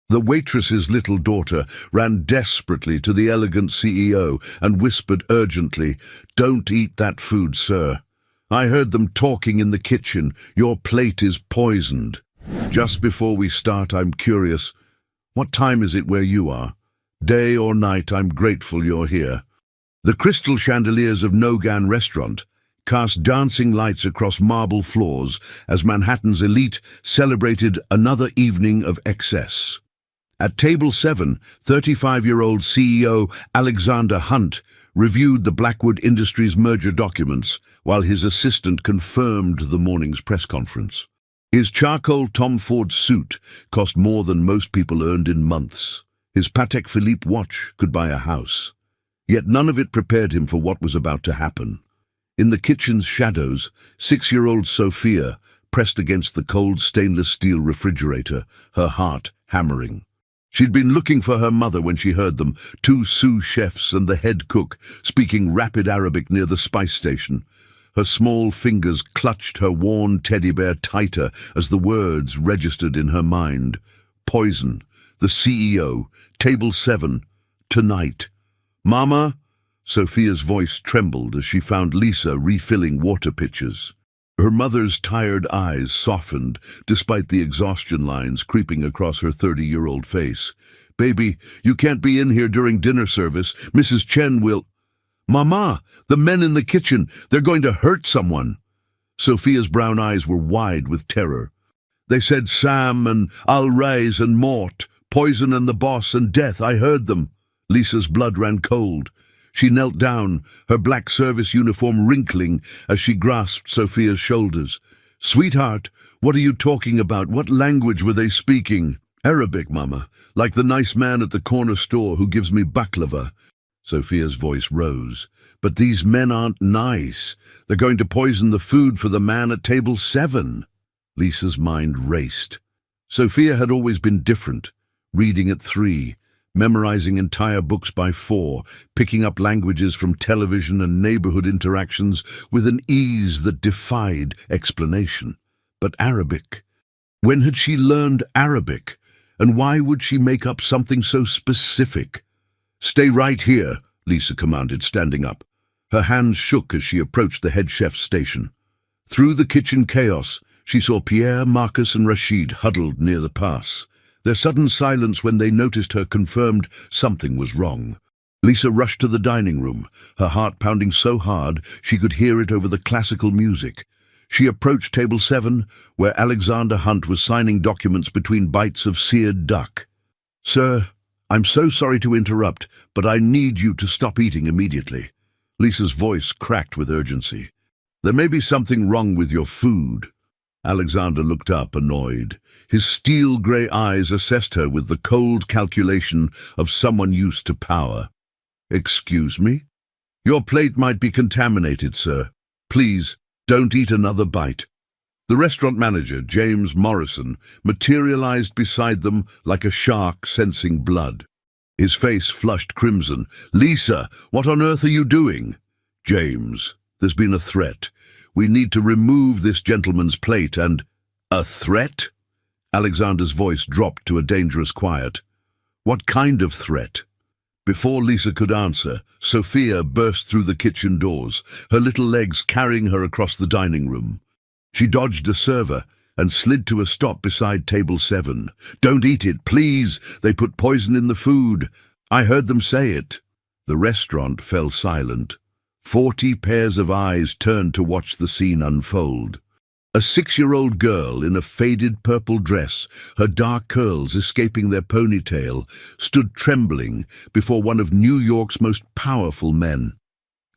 The waitress's little daughter ran desperately to the elegant CEO and whispered urgently, "Don't eat that food, sir. I heard them talking in the kitchen. Your plate is poisoned." Just before we start, I'm curious. What time is it where you are? Day or night, I'm grateful you're here. The crystal chandeliers of Nogan Restaurant cast dancing lights across marble floors as Manhattan's elite celebrated another evening of excess. At table 7, 35-year-old CEO Alexander Hunt reviewed the Blackwood Industries merger documents while his assistant confirmed the morning's press conference. His charcoal Tom Ford suit cost more than most people earned in months. His Patek Philippe watch could buy a house. Yet none of it prepared him for what was about to happen. In the kitchen's shadows, 6-year-old Sophia pressed against the cold stainless steel refrigerator, her heart hammering. She'd been looking for her mother when she heard them, 2 sous chefs and the head cook, speaking rapid Arabic near the spice station. Her small fingers clutched her worn teddy bear tighter as the words registered in her mind. Poison, the CEO, table 7, tonight. "Mama?" Sophia's voice trembled as she found Lisa refilling water pitchers. Her mother's tired eyes softened, despite the exhaustion lines creeping across her 30-year-old face. "Baby, you can't be in here during dinner service. Mrs. Chen will—" "Mama, the men in the kitchen, they're going to hurt someone." Sophia's brown eyes were wide with terror. "They said Sam and Alraiz and Mort, poison and the boss and death. I heard them." Lisa's blood ran cold. She knelt down, her black service uniform wrinkling as she grasped Sophia's shoulders. "Sweetheart, what are you talking about? What language were they speaking?" "Arabic, Mama, like the nice man at the corner store who gives me baklava." Sophia's voice rose. "But these men aren't nice. They're going to poison the food for the man at table 7. Lisa's mind raced. Sophia had always been different, reading at 3, memorizing entire books by 4, picking up languages from television and neighborhood interactions with an ease that defied explanation. But Arabic? When had she learned Arabic? And why would she make up something so specific? "Stay right here," Lisa commanded, standing up. Her hands shook as she approached the head chef's station. Through the kitchen chaos, she saw Pierre, Marcus, and Rashid huddled near the pass. Their sudden silence when they noticed her confirmed something was wrong. Lisa rushed to the dining room, her heart pounding so hard she could hear it over the classical music. She approached table 7, where Alexander Hunt was signing documents between bites of seared duck. "Sir, I'm so sorry to interrupt, but I need you to stop eating immediately." Lisa's voice cracked with urgency. "There may be something wrong with your food." Alexander looked up, annoyed. His steel-grey eyes assessed her with the cold calculation of someone used to power. "Excuse me? Your plate might be contaminated, sir. Please, don't eat another bite." The restaurant manager, James Morrison, materialized beside them like a shark sensing blood. His face flushed crimson. "Lisa, what on earth are you doing?" "James, there's been a threat. We need to remove this gentleman's plate and—" "A threat?" Alexander's voice dropped to a dangerous quiet. "What kind of threat?" Before Lisa could answer, Sophia burst through the kitchen doors, her little legs carrying her across the dining room. She dodged a server and slid to a stop beside table 7. "Don't eat it, please. They put poison in the food. I heard them say it." The restaurant fell silent. 40 pairs of eyes turned to watch the scene unfold. A 6-year-old girl in a faded purple dress, her dark curls escaping their ponytail, stood trembling before one of New York's most powerful men.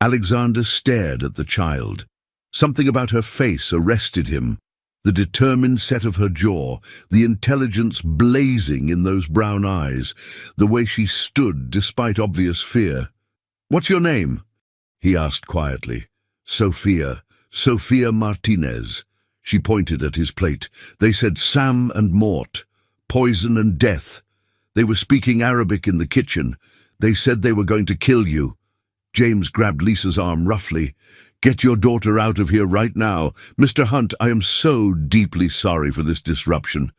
Alexander stared at the child. Something about her face arrested him, the determined set of her jaw, the intelligence blazing in those brown eyes, the way she stood despite obvious fear. "What's your name?" he asked quietly. "Sophia Martinez." She pointed at his plate. "They said Sam and Mort, poison and death. They were speaking Arabic in the kitchen. They said they were going to kill you." James grabbed Lisa's arm roughly. "Get your daughter out of here right now. Mr. Hunt, I am so deeply sorry for this disruption."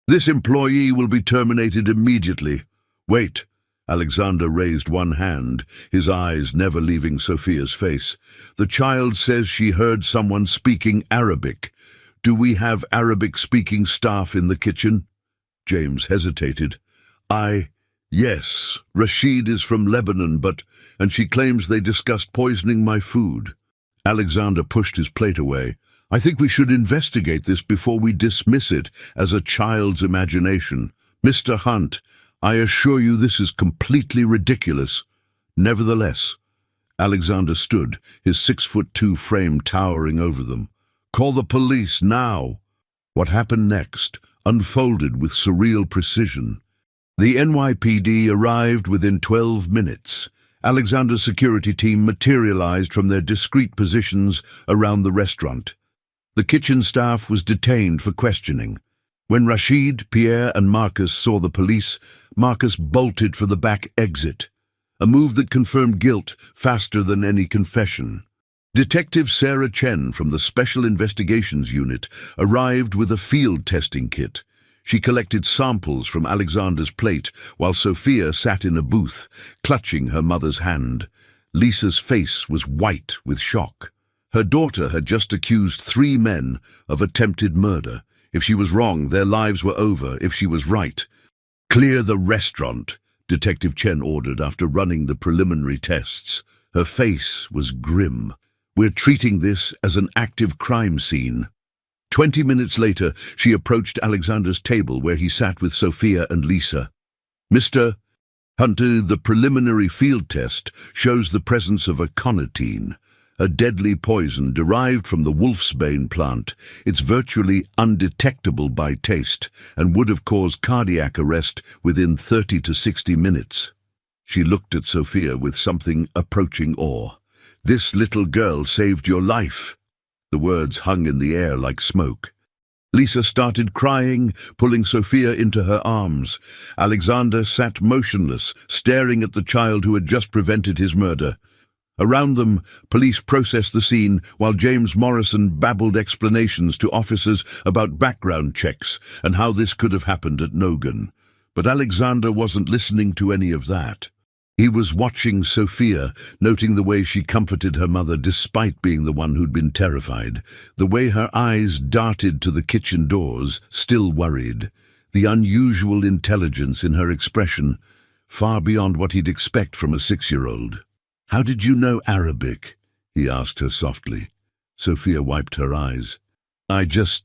This employee will be terminated immediately. Wait. Alexander raised one hand, his eyes never leaving Sophia's face. The child says she heard someone speaking Arabic. Do we have Arabic-speaking staff in the kitchen? James hesitated. Yes, Rashid is from Lebanon, and she claims they discussed poisoning my food. Alexander pushed his plate away. I think we should investigate this before we dismiss it as a child's imagination. Mr. Hunt, I assure you this is completely ridiculous. Nevertheless, Alexander stood, his 6'2" frame towering over them. Call the police now. What happened next unfolded with surreal precision. The NYPD arrived within 12 minutes. Alexander's security team materialized from their discreet positions around the restaurant. The kitchen staff was detained for questioning. When Rashid, Pierre, and Marcus saw the police, Marcus bolted for the back exit, a move that confirmed guilt faster than any confession. Detective Sarah Chen from the Special Investigations Unit arrived with a field testing kit. She collected samples from Alexander's plate while Sophia sat in a booth, clutching her mother's hand. Lisa's face was white with shock. Her daughter had just accused 3 men of attempted murder. If she was wrong, their lives were over. If she was right, clear the restaurant, Detective Chen ordered after running the preliminary tests. Her face was grim. We're treating this as an active crime scene. 20 minutes later, she approached Alexander's table where he sat with Sophia and Lisa. Mr. Hunter, the preliminary field test shows the presence of aconitine, a deadly poison derived from the wolfsbane plant. It's virtually undetectable by taste and would have caused cardiac arrest within 30 to 60 minutes. She looked at Sophia with something approaching awe. This little girl saved your life. The words hung in the air like smoke. Lisa started crying, pulling Sophia into her arms. Alexander sat motionless, staring at the child who had just prevented his murder. Around them, police processed the scene while James Morrison babbled explanations to officers about background checks and how this could have happened at Nogan. But Alexander wasn't listening to any of that. He was watching Sophia, noting the way she comforted her mother despite being the one who'd been terrified, the way her eyes darted to the kitchen doors, still worried, the unusual intelligence in her expression, far beyond what he'd expect from a 6-year-old. How did you know Arabic? He asked her softly. Sophia wiped her eyes. I just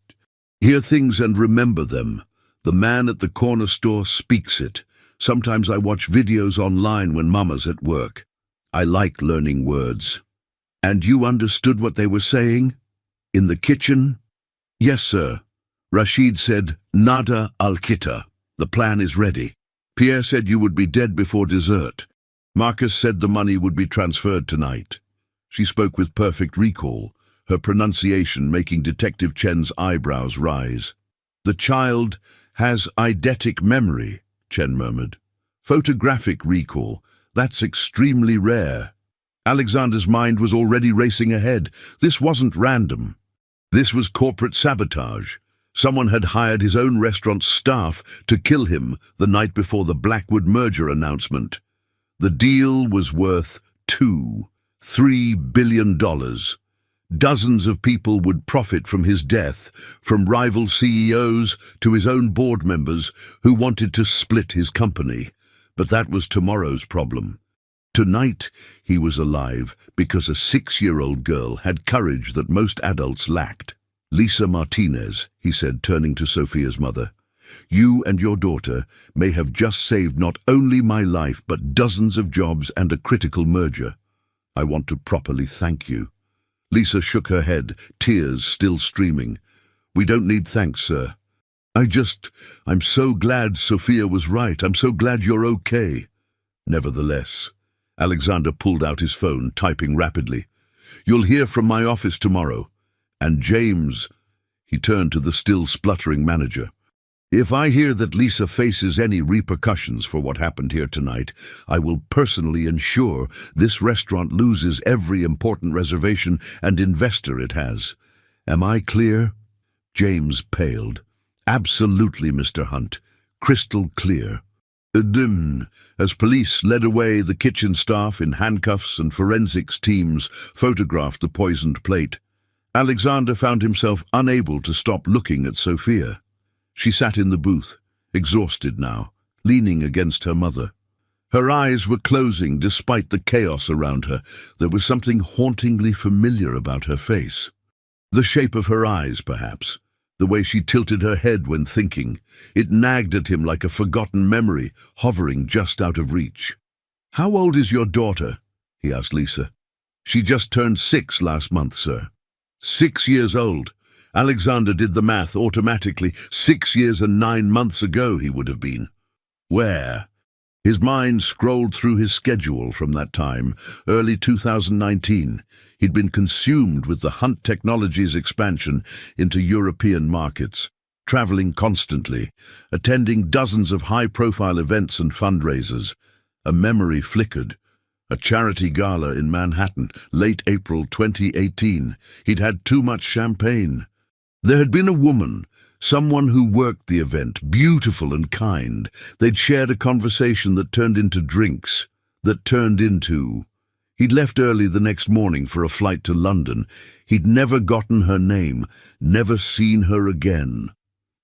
hear things and remember them. The man at the corner store speaks it. Sometimes I watch videos online when Mama's at work. I like learning words. And you understood what they were saying? In the kitchen? Yes, sir. Rashid said, Nada al-Kita. The plan is ready. Pierre said you would be dead before dessert. Marcus said the money would be transferred tonight. She spoke with perfect recall, her pronunciation making Detective Chen's eyebrows rise. The child has eidetic memory, Chen murmured. Photographic recall. That's extremely rare. Alexander's mind was already racing ahead. This wasn't random. This was corporate sabotage. Someone had hired his own restaurant's staff to kill him the night before the Blackwood merger announcement. The deal was worth $2-3 billion. Dozens of people would profit from his death, from rival CEOs to his own board members who wanted to split his company. But that was tomorrow's problem. Tonight, he was alive because a 6-year-old girl had courage that most adults lacked. Lisa Martinez, he said, turning to Sophia's mother, you and your daughter may have just saved not only my life but dozens of jobs and a critical merger. I want to properly thank you. Lisa shook her head, tears still streaming. We don't need thanks, sir. I'm so glad Sophia was right. I'm so glad you're okay. Nevertheless, Alexander pulled out his phone, typing rapidly. You'll hear from my office tomorrow. And James, he turned to the still spluttering manager. If I hear that Lisa faces any repercussions for what happened here tonight, I will personally ensure this restaurant loses every important reservation and investor it has. Am I clear? James paled. Absolutely, Mr. Hunt. Crystal clear. As police led away, the kitchen staff in handcuffs and forensics teams photographed the poisoned plate. Alexander found himself unable to stop looking at Sophia. She sat in the booth, exhausted now, leaning against her mother. Her eyes were closing despite the chaos around her. There was something hauntingly familiar about her face. The shape of her eyes, perhaps. The way she tilted her head when thinking. It nagged at him like a forgotten memory, hovering just out of reach. "How old is your daughter?" he asked Lisa. "She just turned 6 last month, sir." 6 years old. Alexander did the math automatically. 6 years and 9 months ago he would have been. Where? His mind scrolled through his schedule from that time, early 2019. He'd been consumed with the Hunt Technologies expansion into European markets, traveling constantly, attending dozens of high-profile events and fundraisers. A memory flickered. A charity gala in Manhattan, late April 2018. He'd had too much champagne. There had been a woman, someone who worked the event, beautiful and kind. They'd shared a conversation that turned into drinks, He'd left early the next morning for a flight to London. He'd never gotten her name, never seen her again.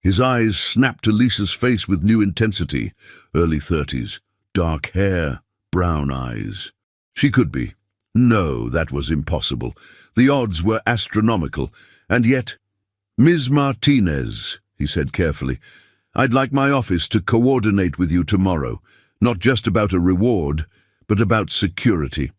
His eyes snapped to Lisa's face with new intensity. Early 30s, dark hair, brown eyes. She could be. No, that was impossible. The odds were astronomical, and yet... "Ms. Martinez," he said carefully, "I'd like my office to coordinate with you tomorrow, not just about a reward, but about security.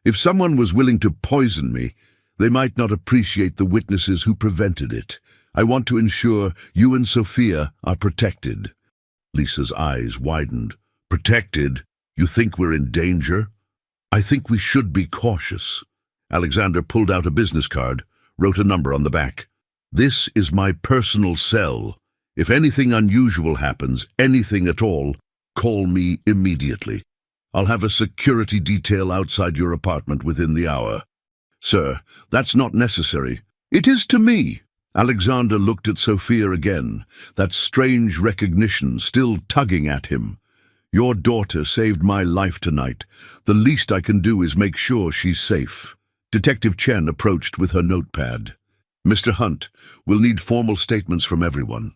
If someone was willing to poison me, they might not appreciate the witnesses who prevented it. I want to ensure you and Sophia are protected." Lisa's eyes widened. "Protected? You think we're in danger?" "I think we should be cautious." Alexander pulled out a business card, wrote a number on the back. "This is my personal cell. If anything unusual happens, anything at all, call me immediately. I'll have a security detail outside your apartment within the hour." "Sir, that's not necessary." "It is to me." Alexander looked at Sophia again, that strange recognition still tugging at him. "Your daughter saved my life tonight. The least I can do is make sure she's safe." Detective Chen approached with her notepad. "Mr. Hunt, we'll need formal statements from everyone.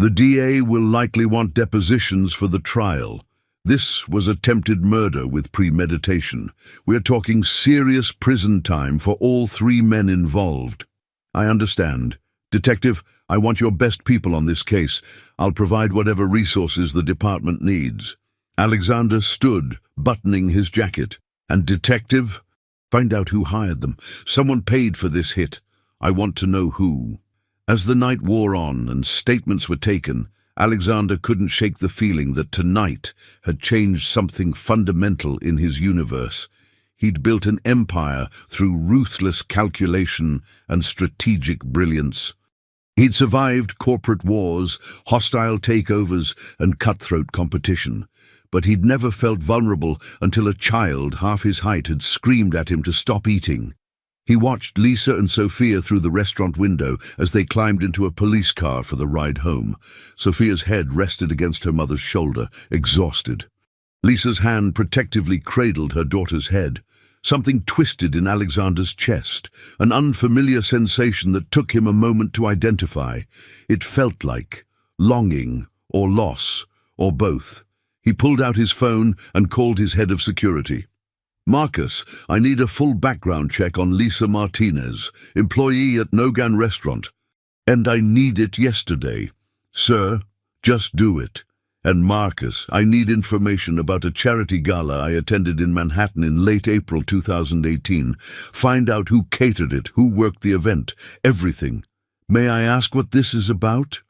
The DA will likely want depositions for the trial. This was attempted murder with premeditation. We're talking serious prison time for all 3 men involved." "I understand. Detective, I want your best people on this case. I'll provide whatever resources the department needs." Alexander stood, buttoning his jacket. "And detective? Find out who hired them. Someone paid for this hit. I want to know who." As the night wore on and statements were taken, Alexander couldn't shake the feeling that tonight had changed something fundamental in his universe. He'd built an empire through ruthless calculation and strategic brilliance. He'd survived corporate wars, hostile takeovers, and cutthroat competition. But he'd never felt vulnerable until a child half his height had screamed at him to stop eating. He watched Lisa and Sophia through the restaurant window as they climbed into a police car for the ride home. Sophia's head rested against her mother's shoulder, exhausted. Lisa's hand protectively cradled her daughter's head. Something twisted in Alexander's chest, an unfamiliar sensation that took him a moment to identify. It felt like longing or loss, or both. He pulled out his phone and called his head of security. "Marcus, I need a full background check on Lisa Martinez, employee at Nogan Restaurant. And I need it yesterday." "Sir, just do it." "And Marcus, I need information about a charity gala I attended in Manhattan in late April 2018. Find out who catered it, who worked the event, everything. May I ask what this is about?"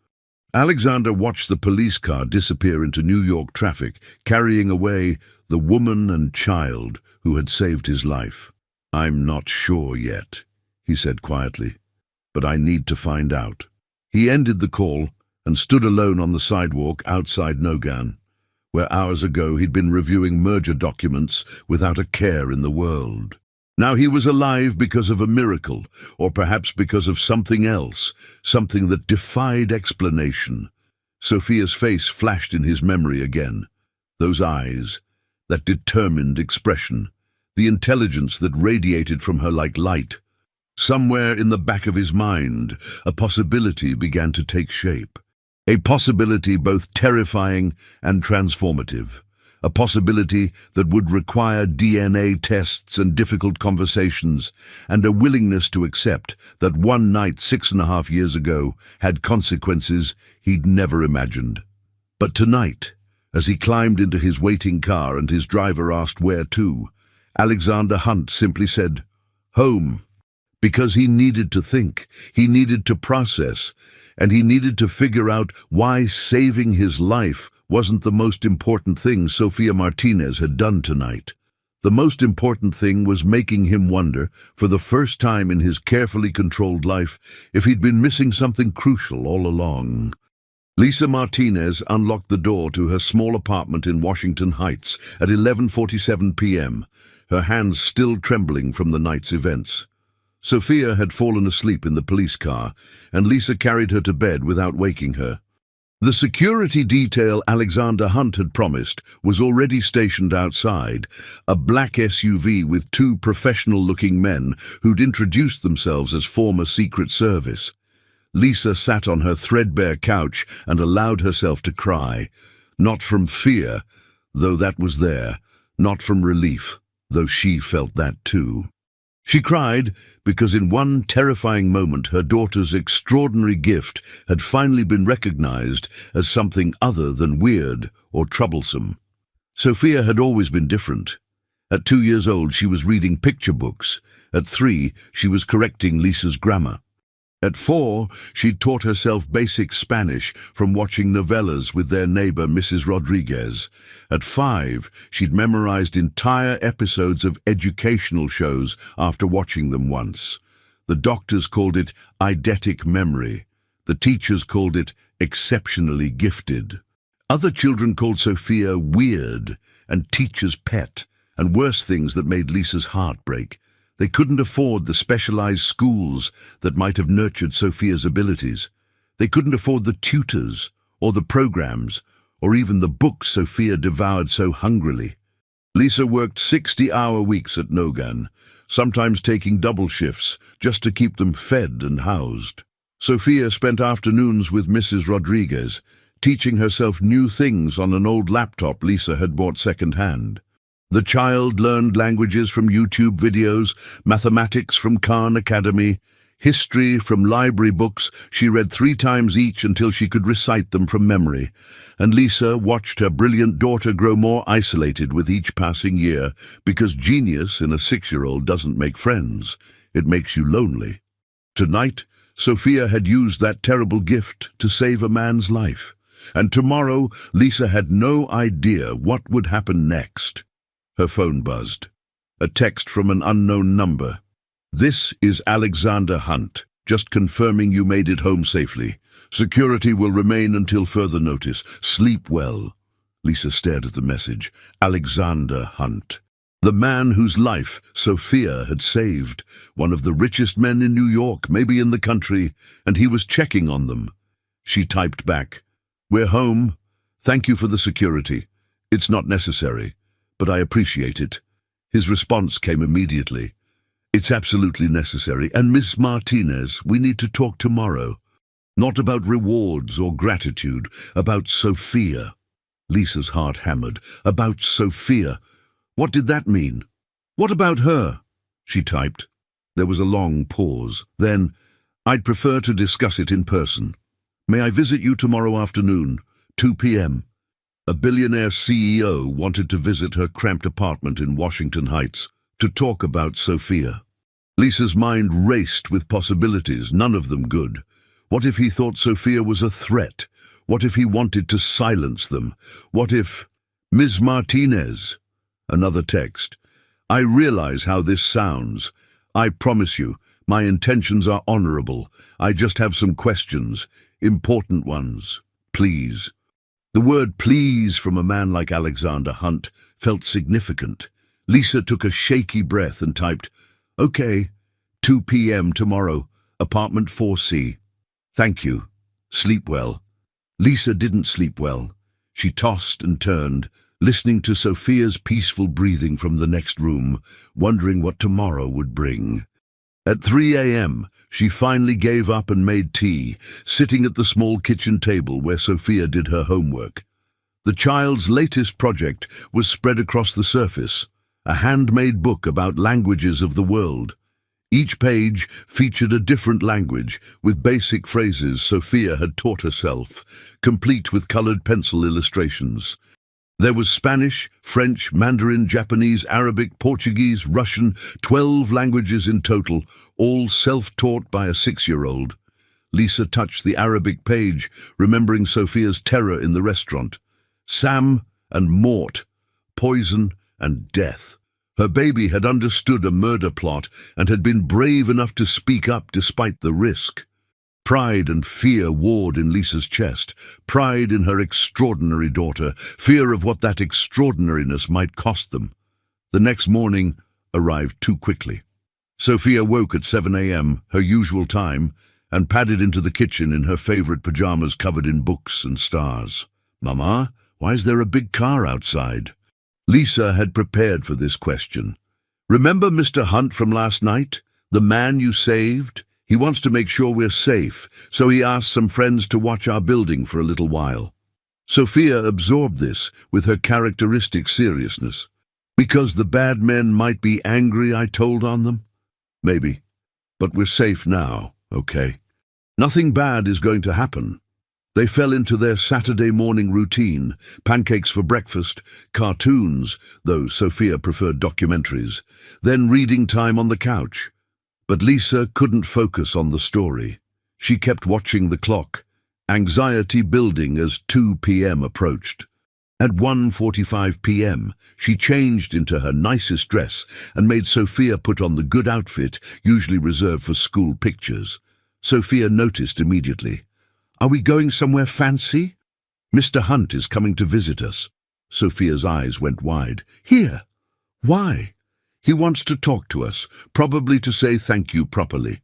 Alexander watched the police car disappear into New York traffic, carrying away the woman and child who had saved his life. "I'm not sure yet," he said quietly, "but I need to find out." He ended the call and stood alone on the sidewalk outside Nogan, where hours ago he'd been reviewing merger documents without a care in the world. Now he was alive because of a miracle, or perhaps because of something else, something that defied explanation. Sophia's face flashed in his memory again. Those eyes, that determined expression, the intelligence that radiated from her like light. Somewhere in the back of his mind, a possibility began to take shape. A possibility both terrifying and transformative. A possibility that would require DNA tests and difficult conversations, and a willingness to accept that one night 6.5 years ago had consequences he'd never imagined. But tonight, as he climbed into his waiting car and his driver asked where to, Alexander Hunt simply said, "Home." Because he needed to think, he needed to process, and he needed to figure out why saving his life wasn't the most important thing Sofia Martinez had done tonight. The most important thing was making him wonder, for the first time in his carefully controlled life, if he'd been missing something crucial all along. Lisa Martinez unlocked the door to her small apartment in Washington Heights at 11:47 p.m., her hands still trembling from the night's events. Sofia had fallen asleep in the police car, and Lisa carried her to bed without waking her. The security detail Alexander Hunt had promised was already stationed outside, a black SUV with 2 professional-looking men who'd introduced themselves as former Secret Service. Lisa sat on her threadbare couch and allowed herself to cry, not from fear, though that was there, not from relief, though she felt that too. She cried because in one terrifying moment her daughter's extraordinary gift had finally been recognized as something other than weird or troublesome. Sofia had always been different. At 2 years old she was reading picture books. At 3 she was correcting Lisa's grammar. At 4 she'd taught herself basic Spanish from watching novellas with their neighbor Mrs. Rodriguez. At 5 she'd memorized entire episodes of educational shows after watching them once. The doctors called it eidetic memory. The teachers called it exceptionally gifted. Other children called Sofia weird and teacher's pet, and worse things that made Lisa's heart break. They couldn't afford the specialized schools that might have nurtured Sofia's abilities. They couldn't afford the tutors, or the programs, or even the books Sofia devoured so hungrily. Lisa worked 60-hour weeks at Nogan, sometimes taking double shifts just to keep them fed and housed. Sofia spent afternoons with Mrs. Rodriguez, teaching herself new things on an old laptop Lisa had bought second-hand. The child learned languages from YouTube videos, mathematics from Khan Academy, history from library books she read 3 times each until she could recite them from memory. And Lisa watched her brilliant daughter grow more isolated with each passing year, because genius in a 6-year-old doesn't make friends, it makes you lonely. Tonight, Sofia had used that terrible gift to save a man's life. And tomorrow, Lisa had no idea what would happen next. Her phone buzzed. A text from an unknown number. "This is Alexander Hunt. Just confirming you made it home safely. Security will remain until further notice. Sleep well." Lisa stared at the message. Alexander Hunt. The man whose life Sofia had saved. One of the richest men in New York, maybe in the country, and he was checking on them. She typed back, "We're home. Thank you for the security. It's not necessary, but I appreciate it." His response came immediately. "It's absolutely necessary, and Miss Martinez, we need to talk tomorrow. Not about rewards or gratitude, about Sofia." Lisa's heart hammered. About Sofia. What did that mean? "What about her?" she typed. There was a long pause. Then, "I'd prefer to discuss it in person. May I visit you tomorrow afternoon, 2 p.m. A billionaire CEO wanted to visit her cramped apartment in Washington Heights to talk about Sofia. Lisa's mind raced with possibilities, none of them good. What if he thought Sofia was a threat? What if he wanted to silence them? What if... "Ms. Martinez." Another text. "I realize how this sounds. I promise you, my intentions are honorable. I just have some questions, important ones. Please." The word "please" from a man like Alexander Hunt felt significant. Lisa took a shaky breath and typed, Okay, 2 p.m. tomorrow, apartment 4C. Thank you. Sleep well. Lisa didn't sleep well. She tossed and turned, listening to Sophia's peaceful breathing from the next room, wondering what tomorrow would bring. At 3 a.m., she finally gave up and made tea, sitting at the small kitchen table where Sophia did her homework. The child's latest project was spread across the surface, a handmade book about languages of the world. Each page featured a different language, with basic phrases Sophia had taught herself, complete with colored pencil illustrations. There was Spanish, French, Mandarin, Japanese, Arabic, Portuguese, Russian, 12 languages in total, all self-taught by a 6-year-old. Lisa touched the Arabic page, remembering Sophia's terror in the restaurant. Sam and Mort, poison and death. Her baby had understood a murder plot and had been brave enough to speak up despite the risk. Pride and fear warred in Lisa's chest, pride in her extraordinary daughter, fear of what that extraordinariness might cost them. The next morning arrived too quickly. Sophia woke at 7 a.m., her usual time, and padded into the kitchen in her favorite pajamas covered in books and stars. "Mama, why is there a big car outside?" Lisa had prepared for this question. "Remember Mr. Hunt from last night? The man you saved? He wants to make sure we're safe, so he asked some friends to watch our building for a little while." Sophia absorbed this with her characteristic seriousness. "Because the bad men might be angry I told on them? Maybe. But we're safe now, okay? Nothing bad is going to happen." They fell into their Saturday morning routine, pancakes for breakfast, cartoons, though Sophia preferred documentaries, then reading time on the couch. But Lisa couldn't focus on the story. She kept watching the clock, anxiety building as 2 p.m. approached. At 1:45 p.m., she changed into her nicest dress and made Sophia put on the good outfit usually reserved for school pictures. Sophia noticed immediately. "Are we going somewhere fancy?" "Mr. Hunt is coming to visit us." Sophia's eyes went wide. "Here? Why?" "He wants to talk to us, probably to say thank you properly."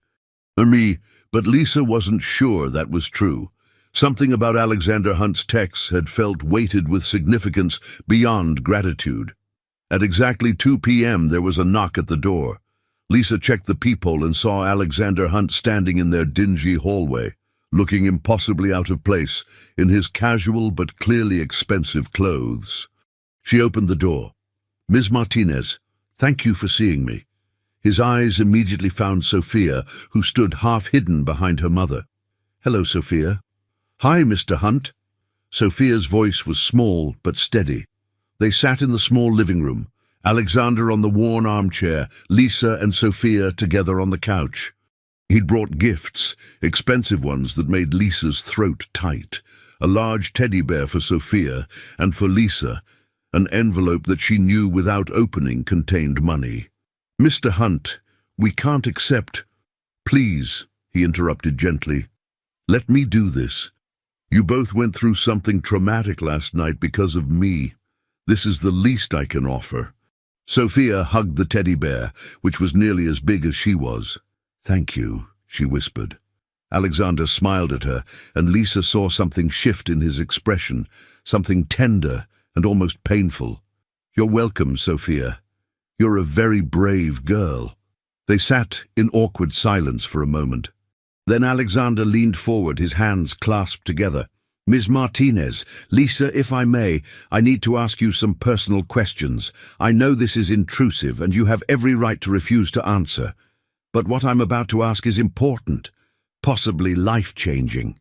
But Lisa wasn't sure that was true. Something about Alexander Hunt's texts had felt weighted with significance beyond gratitude. At exactly 2 p.m. there was a knock at the door. Lisa checked the peephole and saw Alexander Hunt standing in their dingy hallway, looking impossibly out of place in his casual but clearly expensive clothes. She opened the door. "Ms. Martinez, thank you for seeing me." His eyes immediately found Sophia, who stood half-hidden behind her mother. "Hello, Sophia." "Hi, Mr. Hunt." Sophia's voice was small but steady. They sat in the small living room, Alexander on the worn armchair, Lisa and Sophia together on the couch. He'd brought gifts, expensive ones that made Lisa's throat tight. A large teddy bear for Sophia, and for Lisa, an envelope that she knew without opening contained money. "Mr. Hunt, we can't accept—" "Please," he interrupted gently. "Let me do this. You both went through something traumatic last night because of me. This is the least I can offer." Sophia hugged the teddy bear, which was nearly as big as she was. "Thank you," she whispered. Alexander smiled at her, and Lisa saw something shift in his expression, something tender and almost painful. "You're welcome, Sophia. You're a very brave girl." They sat in awkward silence for a moment. Then Alexander leaned forward, his hands clasped together. "Ms. Martinez, Lisa, if I may, I need to ask you some personal questions. I know this is intrusive, and you have every right to refuse to answer. But what I'm about to ask is important, possibly life-changing."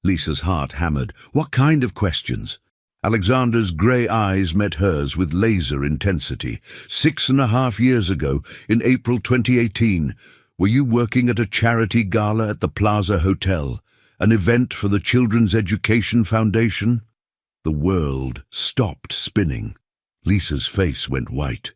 Lisa's heart hammered. "What kind of questions?" Alexander's grey eyes met hers with laser intensity. 6.5 years ago, in April 2018, were you working at a charity gala at the Plaza Hotel, an event for the Children's Education Foundation? The world stopped spinning. Lisa's face went white.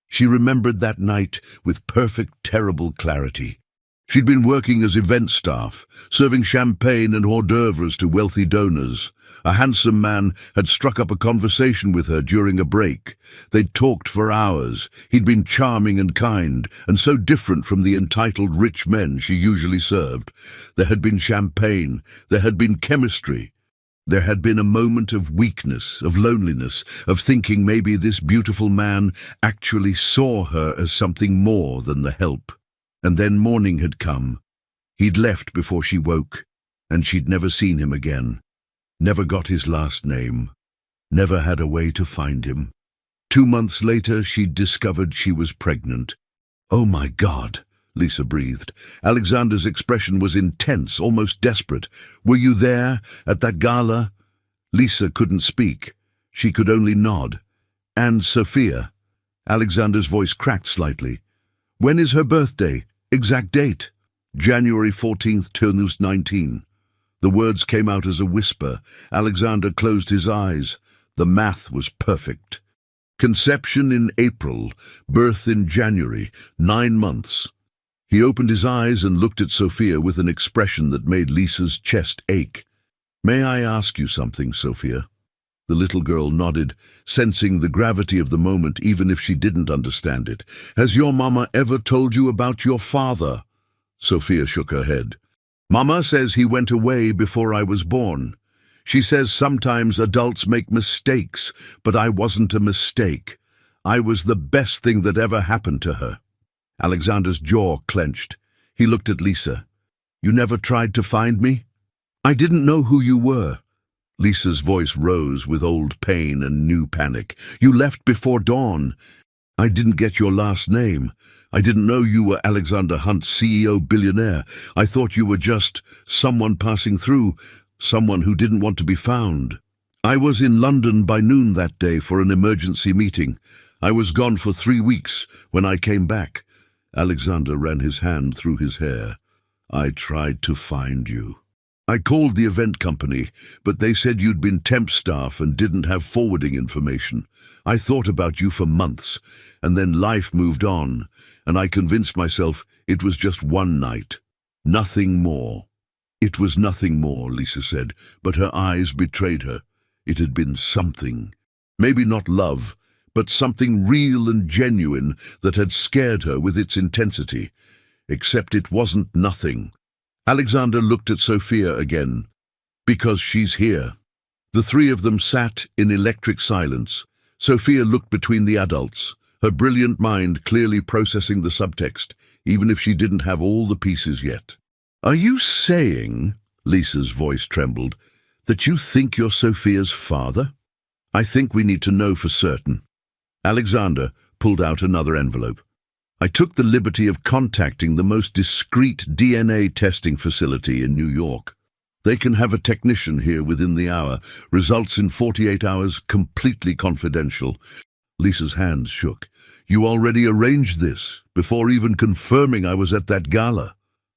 She remembered that night with perfect, terrible clarity. She'd been working as event staff, serving champagne and hors d'oeuvres to wealthy donors. A handsome man had struck up a conversation with her during a break. They'd talked for hours. He'd been charming and kind, and so different from the entitled rich men she usually served. There had been champagne. There had been chemistry. There had been a moment of weakness, of loneliness, of thinking maybe this beautiful man actually saw her as something more than the help. And then morning had come. He'd left before she woke, and she'd never seen him again. Never got his last name. Never had a way to find him. 2 months later, she'd discovered she was pregnant. "Oh my God," Lisa breathed. Alexander's expression was intense, almost desperate. "Were you there, at that gala?" Lisa couldn't speak. She could only nod. "And Sophia?" Alexander's voice cracked slightly. "When is her birthday? Exact date?" "January 14th, 2019. The words came out as a whisper. Alexander closed his eyes. The math was perfect. Conception in April, birth in January, 9 months. He opened his eyes and looked at Sophia with an expression that made Lisa's chest ache. "May I ask you something, Sophia?" The little girl nodded, sensing the gravity of the moment even if she didn't understand it. "Has your mama ever told you about your father?" Sophia shook her head. "Mama says he went away before I was born. She says sometimes adults make mistakes, but I wasn't a mistake. I was the best thing that ever happened to her." Alexander's jaw clenched. He looked at Lisa. "You never tried to find me?" "I didn't know who you were." Lisa's voice rose with old pain and new panic. "You left before dawn. I didn't get your last name. I didn't know you were Alexander Hunt, CEO billionaire. I thought you were just someone passing through, someone who didn't want to be found. I was in London by noon that day for an emergency meeting. I was gone for 3 weeks. When I came back..." Alexander ran his hand through his hair. "I tried to find you. I called the event company, but they said you'd been temp staff and didn't have forwarding information. I thought about you for months, and then life moved on, and I convinced myself it was just one night. Nothing more." "It was nothing more," Lisa said, but her eyes betrayed her. It had been something. Maybe not love, but something real and genuine that had scared her with its intensity. Except it wasn't nothing. Alexander looked at Sophia again. "Because she's here." The three of them sat in electric silence. Sophia looked between the adults, her brilliant mind clearly processing the subtext, even if she didn't have all the pieces yet. "Are you saying," Lisa's voice trembled, "that you think you're Sophia's father?" "I think we need to know for certain." Alexander pulled out another envelope. "I took the liberty of contacting the most discreet DNA testing facility in New York. They can have a technician here within the hour. Results in 48 hours, completely confidential." Lisa's hands shook. "You already arranged this, before even confirming I was at that gala."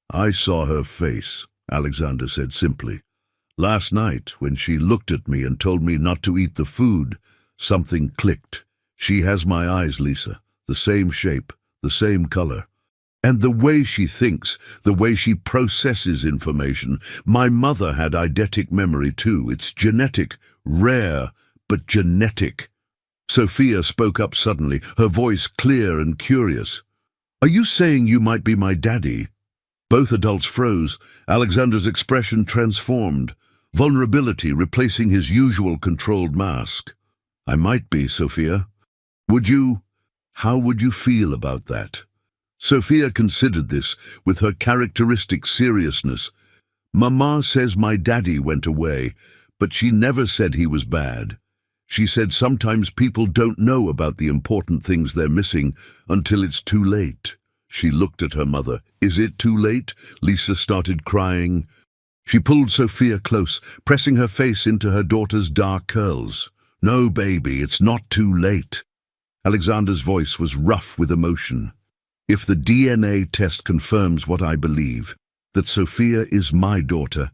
"I saw her face," Alexander said simply. "Last night, when she looked at me and told me not to eat the food, something clicked. She has my eyes, Lisa, the same shape, the same color. And the way she thinks, the way she processes information. My mother had eidetic memory too. It's genetic, rare, but genetic." Sophia spoke up suddenly, her voice clear and curious. "Are you saying you might be my daddy?" Both adults froze. Alexander's expression transformed, vulnerability replacing his usual controlled mask. "I might be, Sophia. How would you feel about that?" Sophia considered this with her characteristic seriousness. "Mama says my daddy went away, but she never said he was bad. She said sometimes people don't know about the important things they're missing until it's too late." She looked at her mother. "Is it too late?" Lisa started crying. She pulled Sophia close, pressing her face into her daughter's dark curls. "No, baby, it's not too late." Alexander's voice was rough with emotion. "If the DNA test confirms what I believe, that Sophia is my daughter,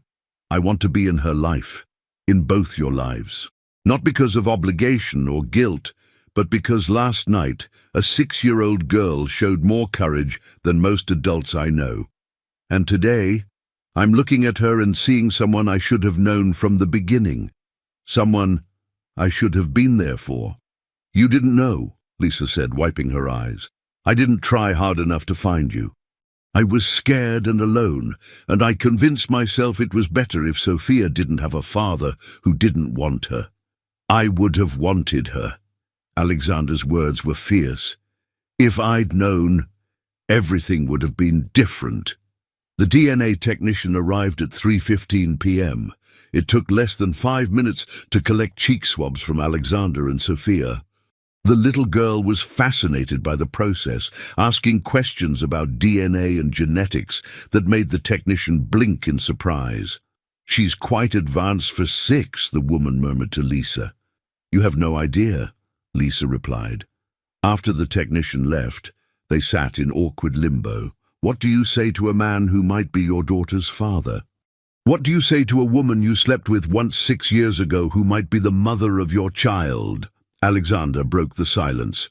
I want to be in her life, in both your lives. Not because of obligation or guilt, but because last night a 6-year-old girl showed more courage than most adults I know. And today, I'm looking at her and seeing someone I should have known from the beginning. Someone I should have been there for. You didn't know, Lisa said, wiping her eyes. I didn't try hard enough to find you. I was scared and alone, and I convinced myself it was better if Sophia didn't have a father who didn't want her. I would have wanted her. Alexander's words were fierce. If I'd known, everything would have been different. The DNA technician arrived at 3:15 p.m. It took less than 5 minutes to collect cheek swabs from Alexander and Sophia. The little girl was fascinated by the process, asking questions about DNA and genetics that made the technician blink in surprise. She's quite advanced for 6, the woman murmured to Lisa. You have no idea, Lisa replied. After the technician left, they sat in awkward limbo. What do you say to a man who might be your daughter's father? What do you say to a woman you slept with once 6 years ago who might be the mother of your child? Alexander broke the silence.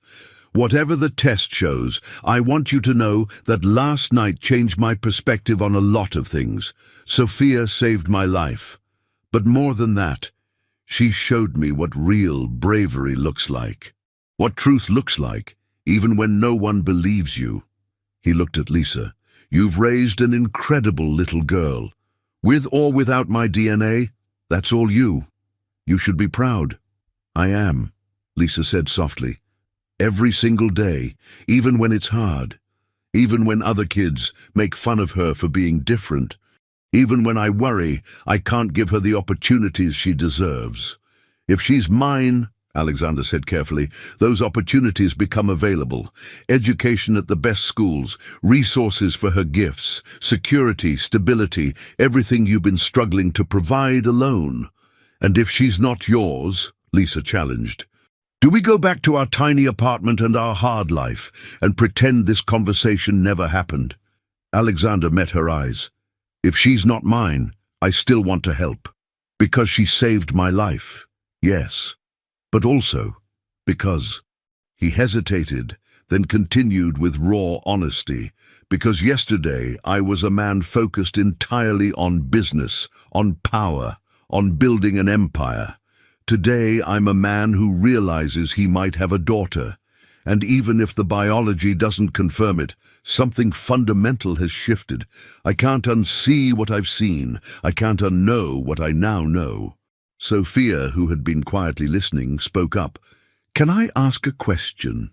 Whatever the test shows, I want you to know that last night changed my perspective on a lot of things. Sophia saved my life. But more than that, she showed me what real bravery looks like. What truth looks like, even when no one believes you. He looked at Lisa. You've raised an incredible little girl. With or without my DNA, that's all you. You should be proud. I am, Lisa said softly. Every single day, even when it's hard. Even when other kids make fun of her for being different. Even when I worry I can't give her the opportunities she deserves. If she's mine, Alexander said carefully, those opportunities become available. Education at the best schools, resources for her gifts, security, stability, everything you've been struggling to provide alone. And if she's not yours, Lisa challenged, do we go back to our tiny apartment and our hard life and pretend this conversation never happened? Alexander met her eyes. If she's not mine, I still want to help. Because she saved my life, yes. But also because he hesitated, then continued with raw honesty, because yesterday I was a man focused entirely on business, on power, on building an empire. Today I'm a man who realizes he might have a daughter, and even if the biology doesn't confirm it, something fundamental has shifted. I can't unsee what I've seen. I can't unknow what I now know. Sophia, who had been quietly listening, spoke up. Can I ask a question?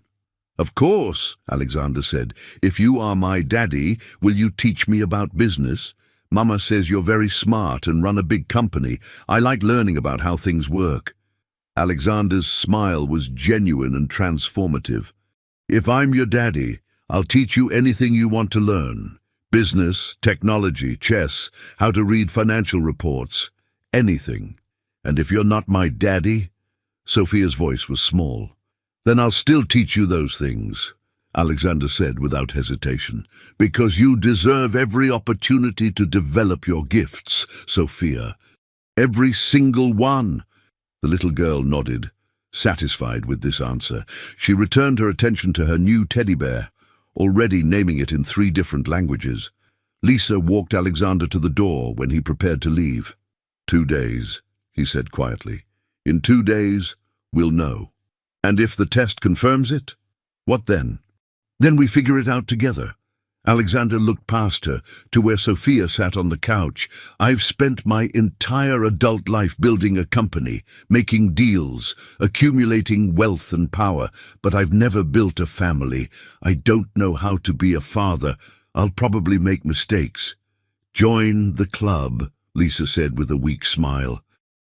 Of course, Alexander said. If you are my daddy, will you teach me about business? Mama says you're very smart and run a big company. I like learning about how things work. Alexander's smile was genuine and transformative. If I'm your daddy, I'll teach you anything you want to learn. Business, technology, chess, how to read financial reports, anything. And if you're not my daddy, Sophia's voice was small, then I'll still teach you those things, Alexander said without hesitation, because you deserve every opportunity to develop your gifts, Sophia. Every single one. The little girl nodded, satisfied with this answer. She returned her attention to her new teddy bear, already naming it in 3 different languages. Lisa walked Alexander to the door when he prepared to leave. 2 days. He said quietly. In 2 days, we'll know. And if the test confirms it, what then? Then we figure it out together. Alexander looked past her to where Sophia sat on the couch. I've spent my entire adult life building a company, making deals, accumulating wealth and power, but I've never built a family. I don't know how to be a father. I'll probably make mistakes. Join the club, Lisa said with a weak smile.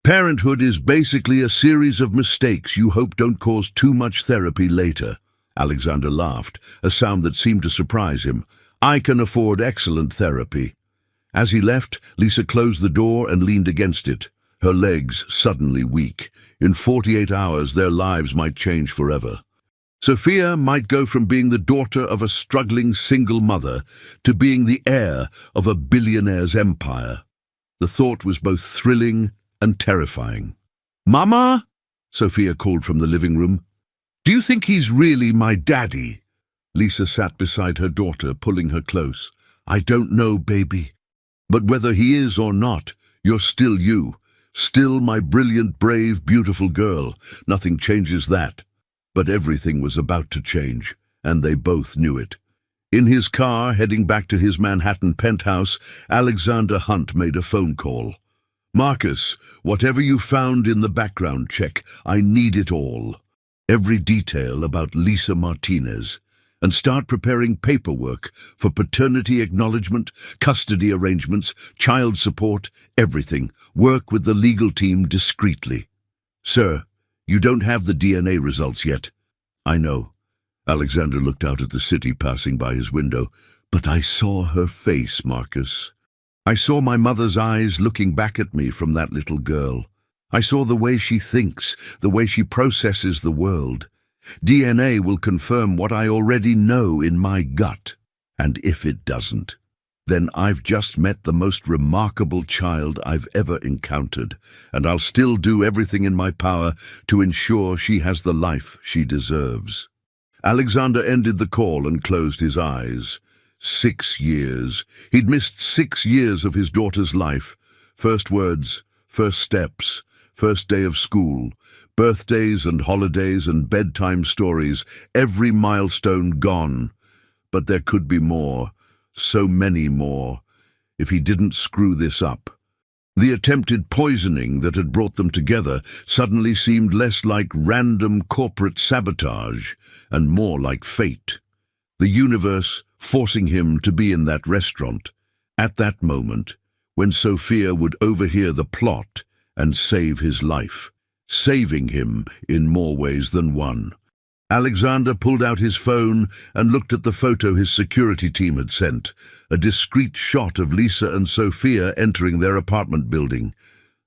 Parenthood is basically a series of mistakes you hope don't cause too much therapy later. Alexander laughed, a sound that seemed to surprise him. I can afford excellent therapy. As he left, Lisa closed the door and leaned against it, her legs suddenly weak. In 48 hours, their lives might change forever. Sophia might go from being the daughter of a struggling single mother to being the heir of a billionaire's empire. The thought was both thrilling and terrifying. Mama? Sophia called from the living room. Do you think he's really my daddy? Lisa sat beside her daughter, pulling her close. I don't know, baby. But whether he is or not, you're still you. Still my brilliant, brave, beautiful girl. Nothing changes that. But everything was about to change, and they both knew it. In his car, heading back to his Manhattan penthouse, Alexander Hunt made a phone call. Marcus, whatever you found in the background check, I need it all. Every detail about Lisa Martinez. And start preparing paperwork for paternity acknowledgement, custody arrangements, child support, everything. Work with the legal team discreetly. Sir, you don't have the DNA results yet. I know. Alexander looked out at the city passing by his window. But I saw her face, Marcus. I saw my mother's eyes looking back at me from that little girl. I saw the way she thinks, the way she processes the world. DNA will confirm what I already know in my gut. And if it doesn't, then I've just met the most remarkable child I've ever encountered, and I'll still do everything in my power to ensure she has the life she deserves. Alexander ended the call and closed his eyes. 6 years. He'd missed 6 years of his daughter's life. First words, first steps, first day of school, birthdays and holidays and bedtime stories, every milestone gone. But there could be more, so many more, if he didn't screw this up. The attempted poisoning that had brought them together suddenly seemed less like random corporate sabotage and more like fate. The universe forcing him to be in that restaurant, at that moment, when Sophia would overhear the plot and save his life, saving him in more ways than one. Alexander pulled out his phone and looked at the photo his security team had sent, a discreet shot of Lisa and Sophia entering their apartment building.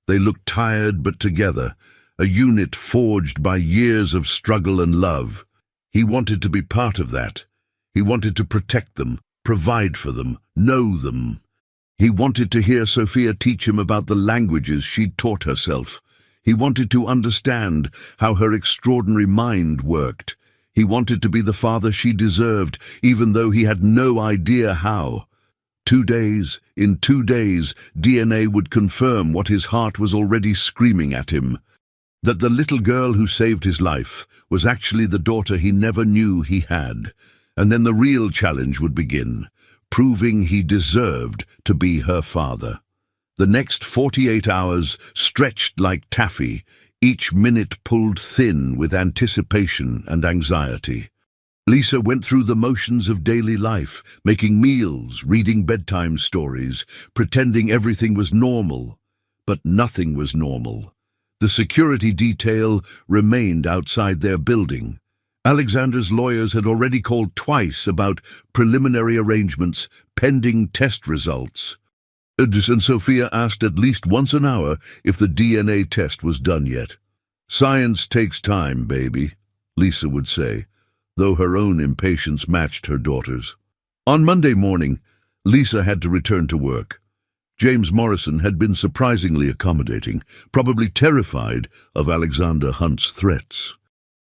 They looked tired but together, a unit forged by years of struggle and love. He wanted to be part of that. He wanted to protect them, provide for them, know them. He wanted to hear Sophia teach him about the languages she'd taught herself. He wanted to understand how her extraordinary mind worked. He wanted to be the father she deserved, even though he had no idea how. In 2 days, DNA would confirm what his heart was already screaming at him. That the little girl who saved his life was actually the daughter he never knew he had. And then the real challenge would begin, proving he deserved to be her father. The next 48 hours stretched like taffy, each minute pulled thin with anticipation and anxiety. Lisa went through the motions of daily life, making meals, reading bedtime stories, pretending everything was normal. But nothing was normal. The security detail remained outside their building. Alexander's lawyers had already called twice about preliminary arrangements pending test results. And Sophia asked at least once an hour if the DNA test was done yet. Science takes time, baby, Lisa would say, though her own impatience matched her daughter's. On Monday morning, Lisa had to return to work. James Morrison had been surprisingly accommodating, probably terrified of Alexander Hunt's threats.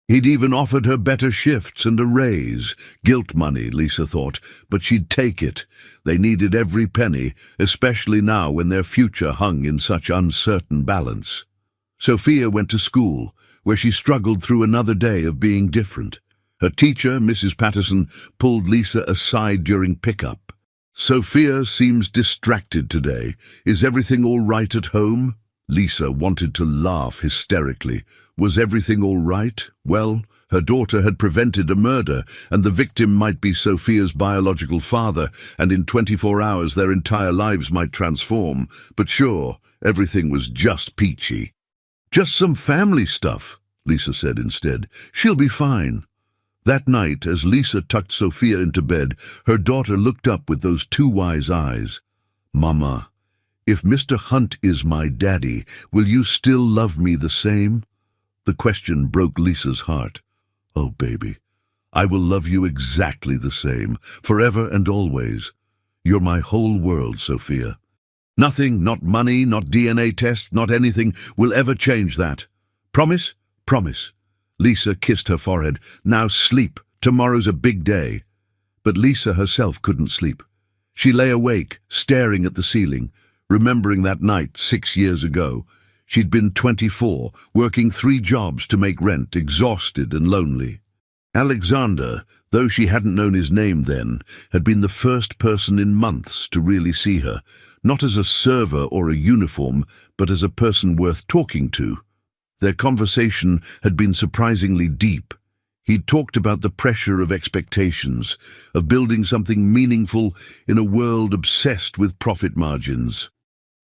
He'd even offered her better shifts and a raise. Guilt money, Lisa thought, but she'd take it. They needed every penny, especially now when their future hung in such uncertain balance. Sophia went to school, where she struggled through another day of being different. Her teacher, Mrs. Patterson, pulled Lisa aside during pickup. Sophia seems distracted today. Is everything all right at home? Lisa wanted to laugh hysterically. Was everything all right? Well, her daughter had prevented a murder, and the victim might be Sophia's biological father, and in 24 hours their entire lives might transform. But sure, everything was just peachy. Just some family stuff, Lisa said instead. She'll be fine. That night, as Lisa tucked Sophia into bed, her daughter looked up with those two wise eyes. Mama, if Mr. Hunt is my daddy, will you still love me the same? The question broke Lisa's heart. Oh, baby, I will love you exactly the same, forever and always. You're my whole world, Sophia. Nothing, not money, not DNA tests, not anything, will ever change that. Promise? Promise. Lisa kissed her forehead. Now sleep. Tomorrow's a big day. But Lisa herself couldn't sleep. She lay awake, staring at the ceiling, remembering that night 6 years ago. She'd been 24, working 3 jobs to make rent, exhausted and lonely. Alexander, though she hadn't known his name then, had been the first person in months to really see her, not as a server or a uniform, but as a person worth talking to. Their conversation had been surprisingly deep. He'd talked about the pressure of expectations, of building something meaningful in a world obsessed with profit margins.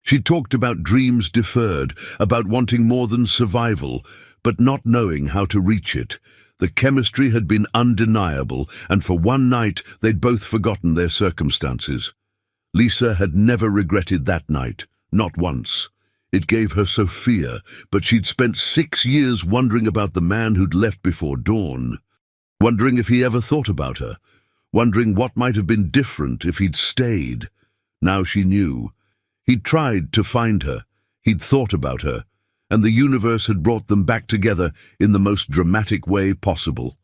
She'd talked about dreams deferred, about wanting more than survival, but not knowing how to reach it. The chemistry had been undeniable, and for one night they'd both forgotten their circumstances. Lisa had never regretted that night, not once. It gave her Sophia, but she'd spent 6 years wondering about the man who'd left before dawn, wondering if he ever thought about her, wondering what might have been different if he'd stayed. Now she knew. He'd tried to find her, he'd thought about her, and the universe had brought them back together in the most dramatic way possible.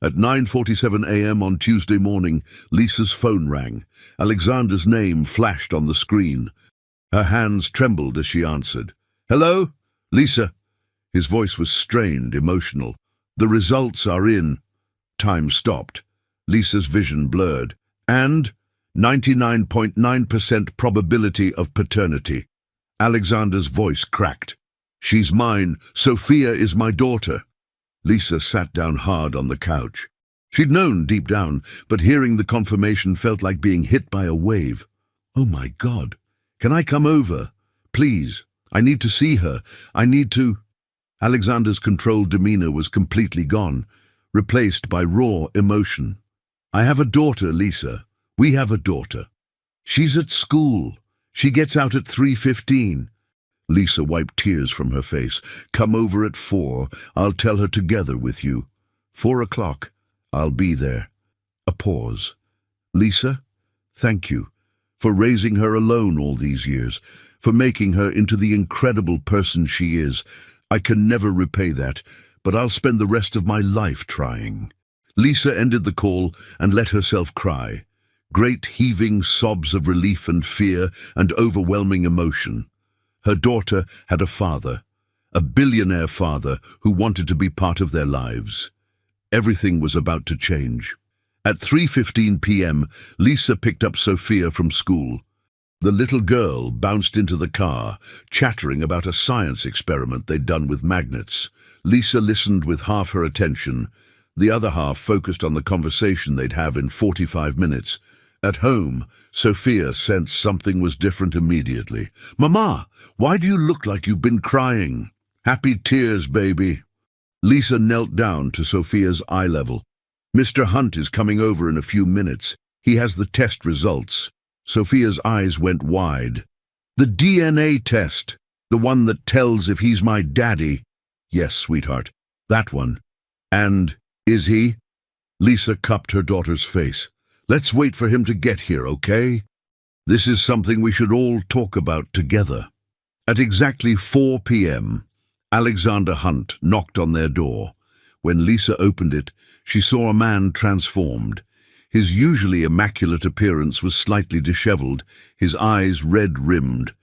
At 9:47 a.m. on Tuesday morning, Lisa's phone rang. Alexander's name flashed on the screen. Her hands trembled as she answered. "Hello? Lisa." His voice was strained, emotional. "The results are in." Time stopped. Lisa's vision blurred. "And 99.9% probability of paternity." Alexander's voice cracked. "She's mine. Sophia is my daughter." Lisa sat down hard on the couch. She'd known deep down, but hearing the confirmation felt like being hit by a wave. "Oh my God. Can I come over? Please. I need to see her. I need to—" Alexander's controlled demeanor was completely gone, replaced by raw emotion. "I have a daughter, Lisa. We have a daughter. She's at school. She gets out at 3:15. Lisa wiped tears from her face. "Come over at 4. I'll tell her together with you. 4 o'clock. I'll be there." A pause. "Lisa, thank you for raising her alone all these years, for making her into the incredible person she is. I can never repay that, but I'll spend the rest of my life trying." Lisa ended the call and let herself cry. Great heaving sobs of relief and fear and overwhelming emotion. Her daughter had a father, a billionaire father who wanted to be part of their lives. Everything was about to change. At 3:15 p.m., Lisa picked up Sophia from school. The little girl bounced into the car, chattering about a science experiment they'd done with magnets. Lisa listened with half her attention. The other half focused on the conversation they'd have in 45 minutes. At home, Sophia sensed something was different immediately. "Mama, why do you look like you've been crying?" "Happy tears, baby." Lisa knelt down to Sophia's eye level. "Mr. Hunt is coming over in a few minutes. He has the test results." Sophia's eyes went wide. "The DNA test, the one that tells if he's my daddy." "Yes, sweetheart, that one." "And is he?" Lisa cupped her daughter's face. "Let's wait for him to get here, okay? This is something we should all talk about together." At exactly 4 p.m., Alexander Hunt knocked on their door. When Lisa opened it, she saw a man transformed. His usually immaculate appearance was slightly disheveled, his eyes red-rimmed.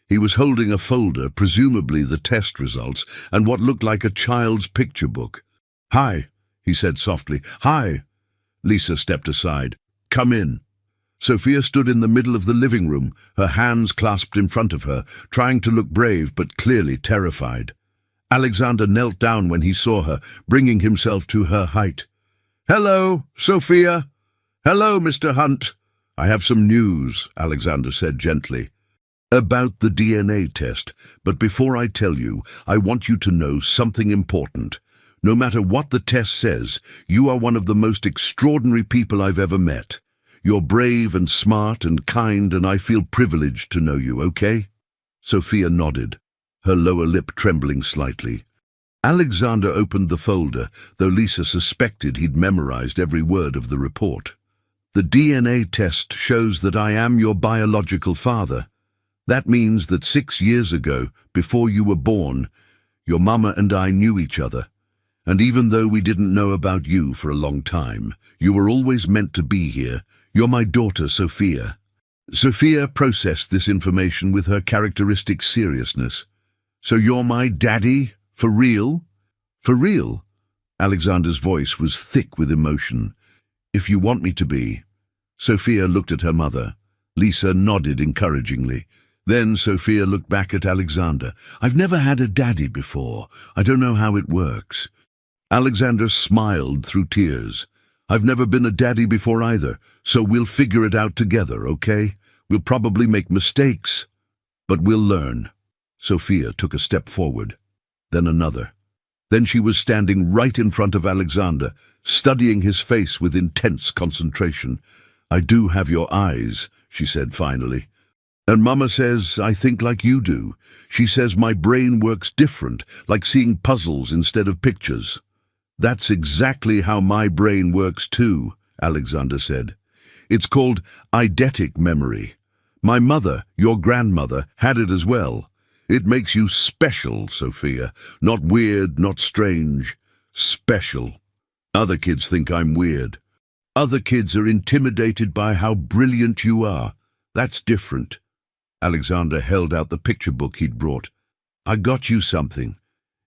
He was holding a folder, presumably the test results, and what looked like a child's picture book. "Hi," he said softly. "Hi." Lisa stepped aside. "Come in." Sophia stood in the middle of the living room, her hands clasped in front of her, trying to look brave but clearly terrified. Alexander knelt down when he saw her, bringing himself to her height. "Hello, Sophia." "Hello, Mr. Hunt." "I have some news," Alexander said gently. "About the DNA test, but before I tell you, I want you to know something important. No matter what the test says, you are one of the most extraordinary people I've ever met. You're brave and smart and kind, and I feel privileged to know you, okay?" Sophia nodded, her lower lip trembling slightly. Alexander opened the folder, though Lisa suspected he'd memorized every word of the report. "The DNA test shows that I am your biological father. That means that 6 years ago, before you were born, your mama and I knew each other. And even though we didn't know about you for a long time, you were always meant to be here. You're my daughter, Sophia." Sophia processed this information with her characteristic seriousness. "So you're my daddy? For real?" "For real?" Alexander's voice was thick with emotion. "If you want me to be." Sophia looked at her mother. Lisa nodded encouragingly. Then Sophia looked back at Alexander. "I've never had a daddy before. I don't know how it works." Alexander smiled through tears. "I've never been a daddy before either, so we'll figure it out together, okay? We'll probably make mistakes, but we'll learn." Sophia took a step forward, then another. Then she was standing right in front of Alexander, studying his face with intense concentration. "I do have your eyes," she said finally. "And Mama says I think like you do. She says my brain works different, like seeing puzzles instead of pictures." "That's exactly how my brain works too," Alexander said. "It's called eidetic memory. My mother, your grandmother, had it as well. It makes you special, Sophia. Not weird, not strange. Special. Other kids think I'm weird. Other kids are intimidated by how brilliant you are. That's different." Alexander held out the picture book he'd brought. "I got you something.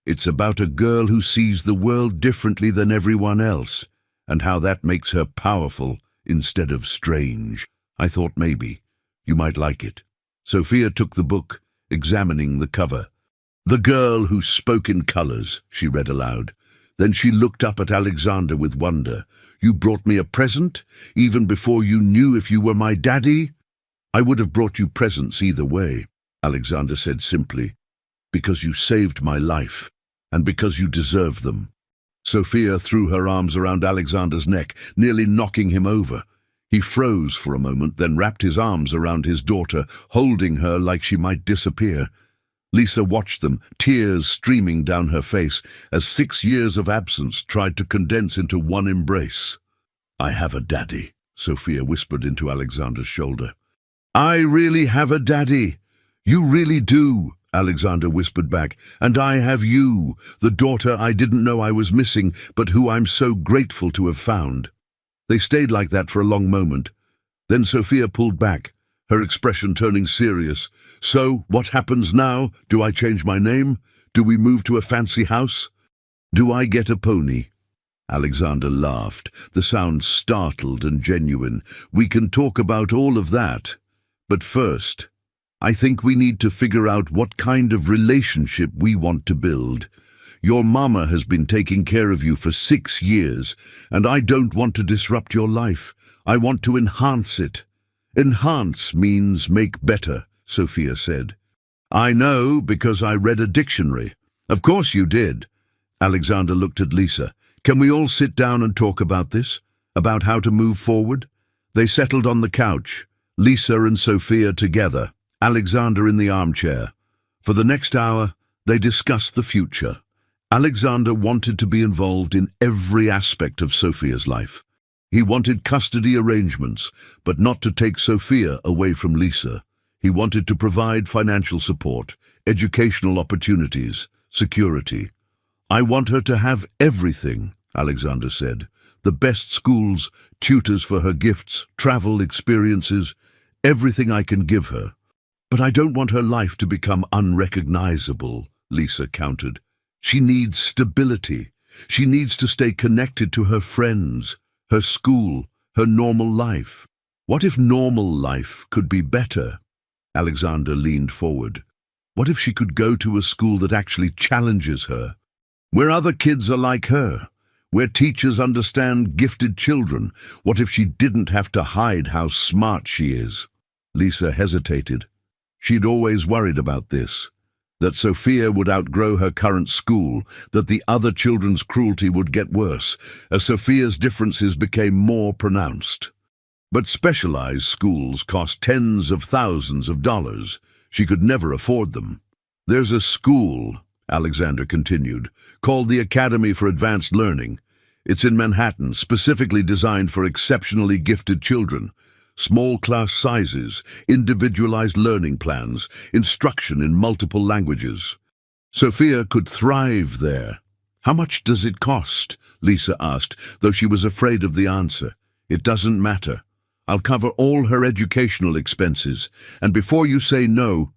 It's about a girl who sees the world differently than everyone else, and how that makes her powerful instead of strange. I thought maybe you might like it." Sophia took the book, examining the cover. "The girl who spoke in colors," she read aloud. Then she looked up at Alexander with wonder. "You brought me a present, even before you knew if you were my daddy?" "I would have brought you presents either way," Alexander said simply, "because you saved my life, and because you deserve them." Sophia threw her arms around Alexander's neck, nearly knocking him over. He froze for a moment, then wrapped his arms around his daughter, holding her like she might disappear. Lisa watched them, tears streaming down her face, as 6 years of absence tried to condense into one embrace. "I have a daddy," Sophia whispered into Alexander's shoulder. "I really have a daddy." "You really do," Alexander whispered back. "And I have you, the daughter I didn't know I was missing, but who I'm so grateful to have found." They stayed like that for a long moment. Then Sophia pulled back, her expression turning serious. "So, what happens now? Do I change my name? Do we move to a fancy house? Do I get a pony?" Alexander laughed, the sound startled and genuine. "We can talk about all of that. But first, I think we need to figure out what kind of relationship we want to build. Your mama has been taking care of you for 6 years, and I don't want to disrupt your life. I want to enhance it." "Enhance means make better," Sophia said. "I know because I read a dictionary." "Of course you did." Alexander looked at Lisa. "Can we all sit down and talk about this? About how to move forward?" They settled on the couch, Lisa and Sophia together, Alexander in the armchair. For the next hour, they discussed the future. Alexander wanted to be involved in every aspect of Sophia's life. He wanted custody arrangements, but not to take Sophia away from Lisa. He wanted to provide financial support, educational opportunities, security. "I want her to have everything," Alexander said. "The best schools, tutors for her gifts, travel experiences, everything I can give her. But I don't want her life to become unrecognizable," Lisa countered. "She needs stability. She needs to stay connected to her friends, her school, her normal life." "What if normal life could be better?" Alexander leaned forward. "What if she could go to a school that actually challenges her? Where other kids are like her? Where teachers understand gifted children? What if she didn't have to hide how smart she is?" Lisa hesitated. She'd always worried about this. That Sophia would outgrow her current school, that the other children's cruelty would get worse, as Sophia's differences became more pronounced. But specialized schools cost tens of thousands of dollars. She could never afford them. "There's a school," Alexander continued, "called the Academy for Advanced Learning. It's in Manhattan, specifically designed for exceptionally gifted children. Small class sizes, individualized learning plans, instruction in multiple languages. Sophia could thrive there." "How much does it cost?" Lisa asked, though she was afraid of the answer. "It doesn't matter. I'll cover all her educational expenses. And before you say no—"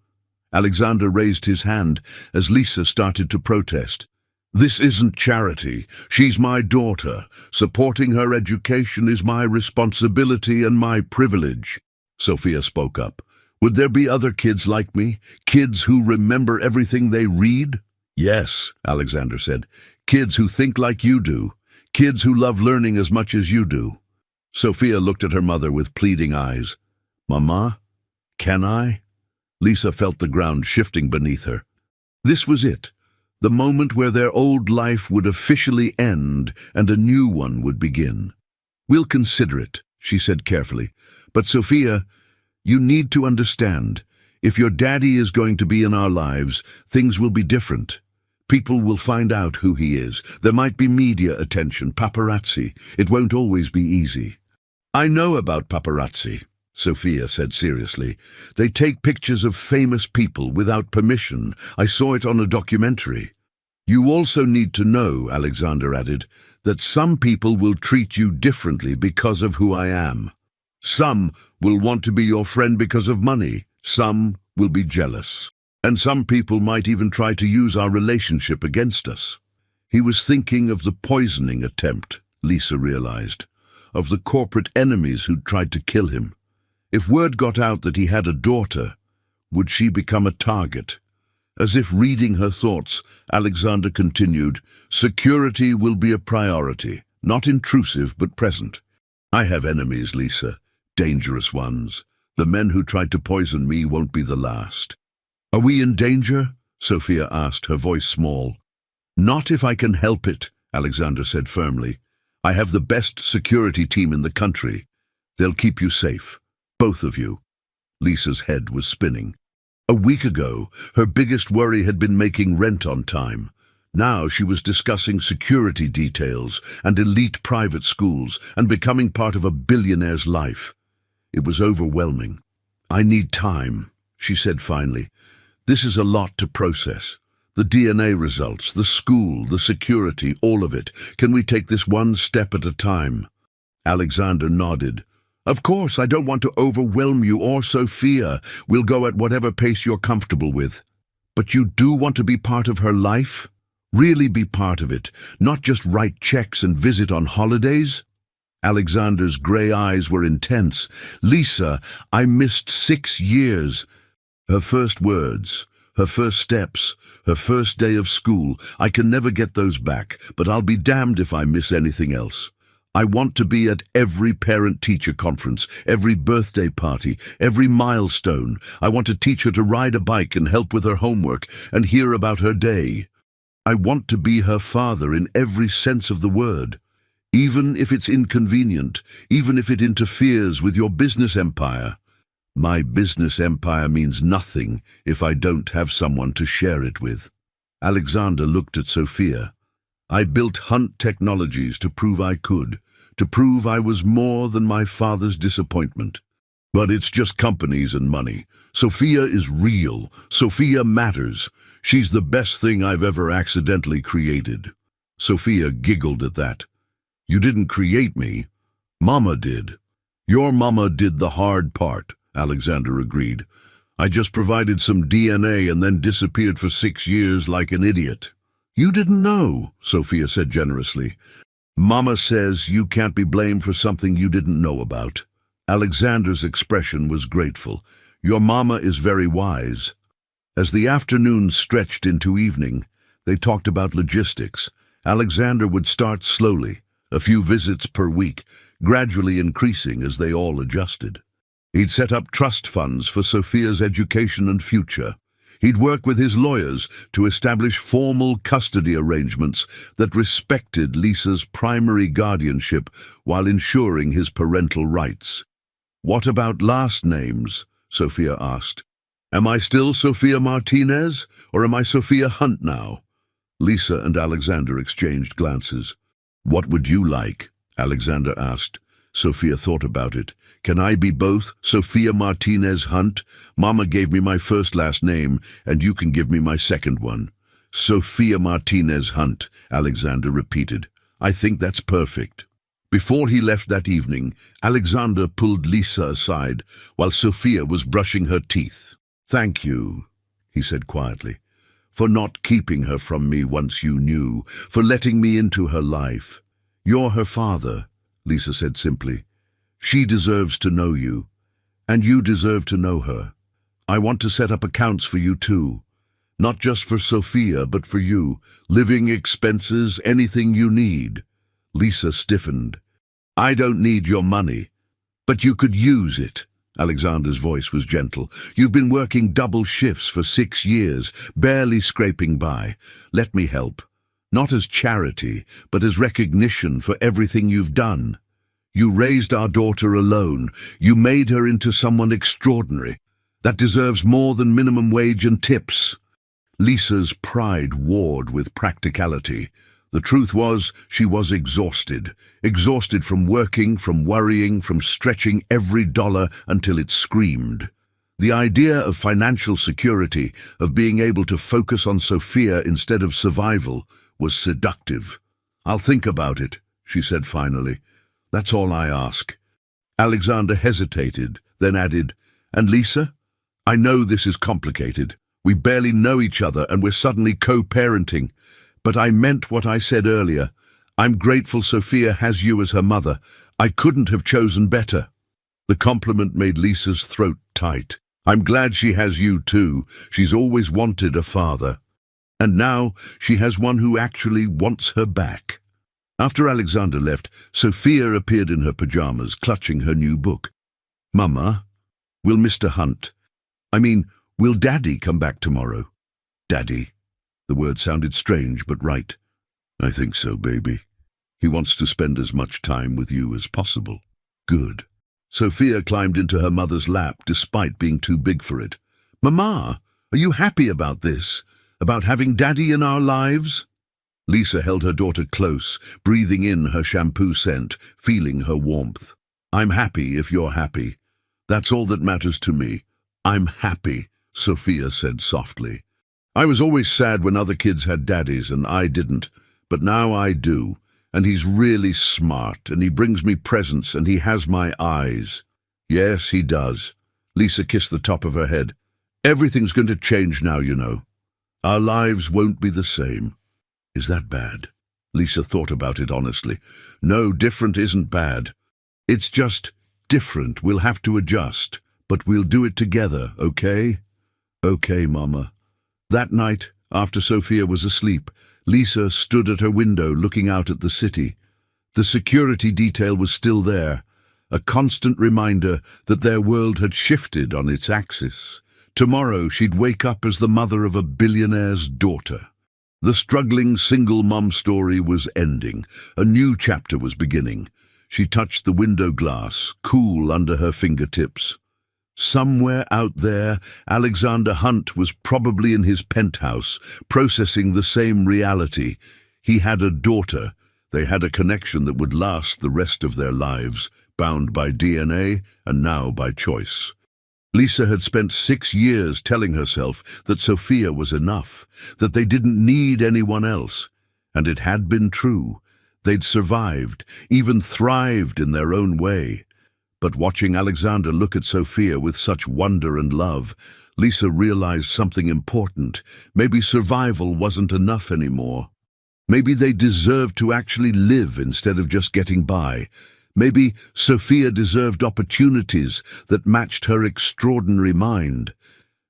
Alexander raised his hand as Lisa started to protest. "This isn't charity. She's my daughter. Supporting her education is my responsibility and my privilege." Sophia spoke up. "Would there be other kids like me? Kids who remember everything they read?" "Yes," Alexander said. "Kids who think like you do. Kids who love learning as much as you do." Sophia looked at her mother with pleading eyes. "Mama, can I?" Lisa felt the ground shifting beneath her. This was it, the moment where their old life would officially end and a new one would begin. "We'll consider it," she said carefully. "But Sophia, you need to understand, if your daddy is going to be in our lives, things will be different. People will find out who he is. There might be media attention, paparazzi. It won't always be easy." "I know about paparazzi," Sophia said seriously. "They take pictures of famous people without permission. I saw it on a documentary." "You also need to know," Alexander added, "that some people will treat you differently because of who I am. Some will want to be your friend because of money. Some will be jealous. And some people might even try to use our relationship against us." He was thinking of the poisoning attempt, Lisa realized, of the corporate enemies who'd tried to kill him. If word got out that he had a daughter, would she become a target? As if reading her thoughts, Alexander continued, "Security will be a priority, not intrusive but present. I have enemies, Lisa, dangerous ones. The men who tried to poison me won't be the last." "Are we in danger?" Sophia asked, her voice small. "Not if I can help it," Alexander said firmly. "I have the best security team in the country. They'll keep you safe, both of you." Lisa's head was spinning. A week ago, her biggest worry had been making rent on time. Now she was discussing security details and elite private schools and becoming part of a billionaire's life. It was overwhelming. "I need time," she said finally. "This is a lot to process. The DNA results, the school, the security, all of it. Can we take this one step at a time?" Alexander nodded. "Of course, I don't want to overwhelm you or Sophia. We'll go at whatever pace you're comfortable with. But you do want to be part of her life? Really be part of it, not just write checks and visit on holidays?" Alexander's grey eyes were intense. "Lisa, I missed 6 years." Her first words, her first steps, her first day of school. "I can never get those back, but I'll be damned if I miss anything else. I want to be at every parent-teacher conference, every birthday party, every milestone. I want to teach her to ride a bike and help with her homework and hear about her day. I want to be her father in every sense of the word. Even if it's inconvenient, even if it interferes with your business empire. My business empire means nothing if I don't have someone to share it with." Alexander looked at Sophia. "I built Hunt Technologies to prove I could, to prove I was more than my father's disappointment. But it's just companies and money. Sophia is real. Sophia matters. She's the best thing I've ever accidentally created." Sophia giggled at that. "You didn't create me. Mama did." "Your mama did the hard part," Alexander agreed. "I just provided some DNA and then disappeared for 6 years like an idiot." "You didn't know," Sophia said generously. "Mama says you can't be blamed for something you didn't know about." Alexander's expression was grateful. "Your mama is very wise." As the afternoon stretched into evening, they talked about logistics. Alexander would start slowly, a few visits per week, gradually increasing as they all adjusted. He'd set up trust funds for Sophia's education and future. He'd work with his lawyers to establish formal custody arrangements that respected Lisa's primary guardianship while ensuring his parental rights. "What about last names?" Sophia asked. "Am I still Sophia Martinez, or am I Sophia Hunt now?" Lisa and Alexander exchanged glances. "What would you like?" Alexander asked. Sophia thought about it. "Can I be both, Sophia Martinez Hunt? Mama gave me my first last name, and you can give me my second one." "Sophia Martinez Hunt," Alexander repeated. "I think that's perfect." Before he left that evening, Alexander pulled Lisa aside while Sophia was brushing her teeth. "Thank you," he said quietly, "for not keeping her from me once you knew, for letting me into her life. You're her father," Lisa said simply. "She deserves to know you, and you deserve to know her. I want to set up accounts for you too. Not just for Sophia, but for you. Living expenses, anything you need." Lisa stiffened. "I don't need your money, but you could use it." Alexander's voice was gentle. "You've been working double shifts for 6 years, barely scraping by. Let me help. Not as charity, but as recognition for everything you've done. You raised our daughter alone. You made her into someone extraordinary. That deserves more than minimum wage and tips." Lisa's pride warred with practicality. The truth was, she was exhausted. Exhausted from working, from worrying, from stretching every dollar until it screamed. The idea of financial security, of being able to focus on Sophia instead of survival, was seductive. "I'll think about it," she said finally. "That's all I ask." Alexander hesitated, then added, "And Lisa? I know this is complicated. We barely know each other and we're suddenly co-parenting. But I meant what I said earlier. I'm grateful Sophia has you as her mother. I couldn't have chosen better." The compliment made Lisa's throat tight. "I'm glad she has you too. She's always wanted a father. And now she has one who actually wants her back." After Alexander left, Sophia appeared in her pajamas, clutching her new book. "Mama, will will Daddy come back tomorrow?" "Daddy?" The word sounded strange but right. "I think so, baby. He wants to spend as much time with you as possible." "Good." Sophia climbed into her mother's lap despite being too big for it. "Mama, are you happy about this? About having Daddy in our lives?" Lisa held her daughter close, breathing in her shampoo scent, feeling her warmth. "I'm happy if you're happy. That's all that matters to me. I'm happy," Sophia said softly. "I was always sad when other kids had daddies and I didn't, but now I do, and he's really smart, and he brings me presents, and he has my eyes." "Yes, he does." Lisa kissed the top of her head. "Everything's going to change now, you know. Our lives won't be the same." "Is that bad?" Lisa thought about it honestly. "No, different isn't bad. It's just different. We'll have to adjust, but we'll do it together, okay?" "Okay, Mama." That night, after Sophia was asleep, Lisa stood at her window looking out at the city. The security detail was still there, a constant reminder that their world had shifted on its axis. Tomorrow she'd wake up as the mother of a billionaire's daughter. The struggling single mom story was ending. A new chapter was beginning. She touched the window glass, cool under her fingertips. Somewhere out there, Alexander Hunt was probably in his penthouse, processing the same reality. He had a daughter. They had a connection that would last the rest of their lives, bound by DNA and now by choice. Lisa had spent 6 years telling herself that Sophia was enough, that they didn't need anyone else. And it had been true. They'd survived, even thrived in their own way. But watching Alexander look at Sophia with such wonder and love, Lisa realized something important. Maybe survival wasn't enough anymore. Maybe they deserved to actually live instead of just getting by. Maybe Sophia deserved opportunities that matched her extraordinary mind.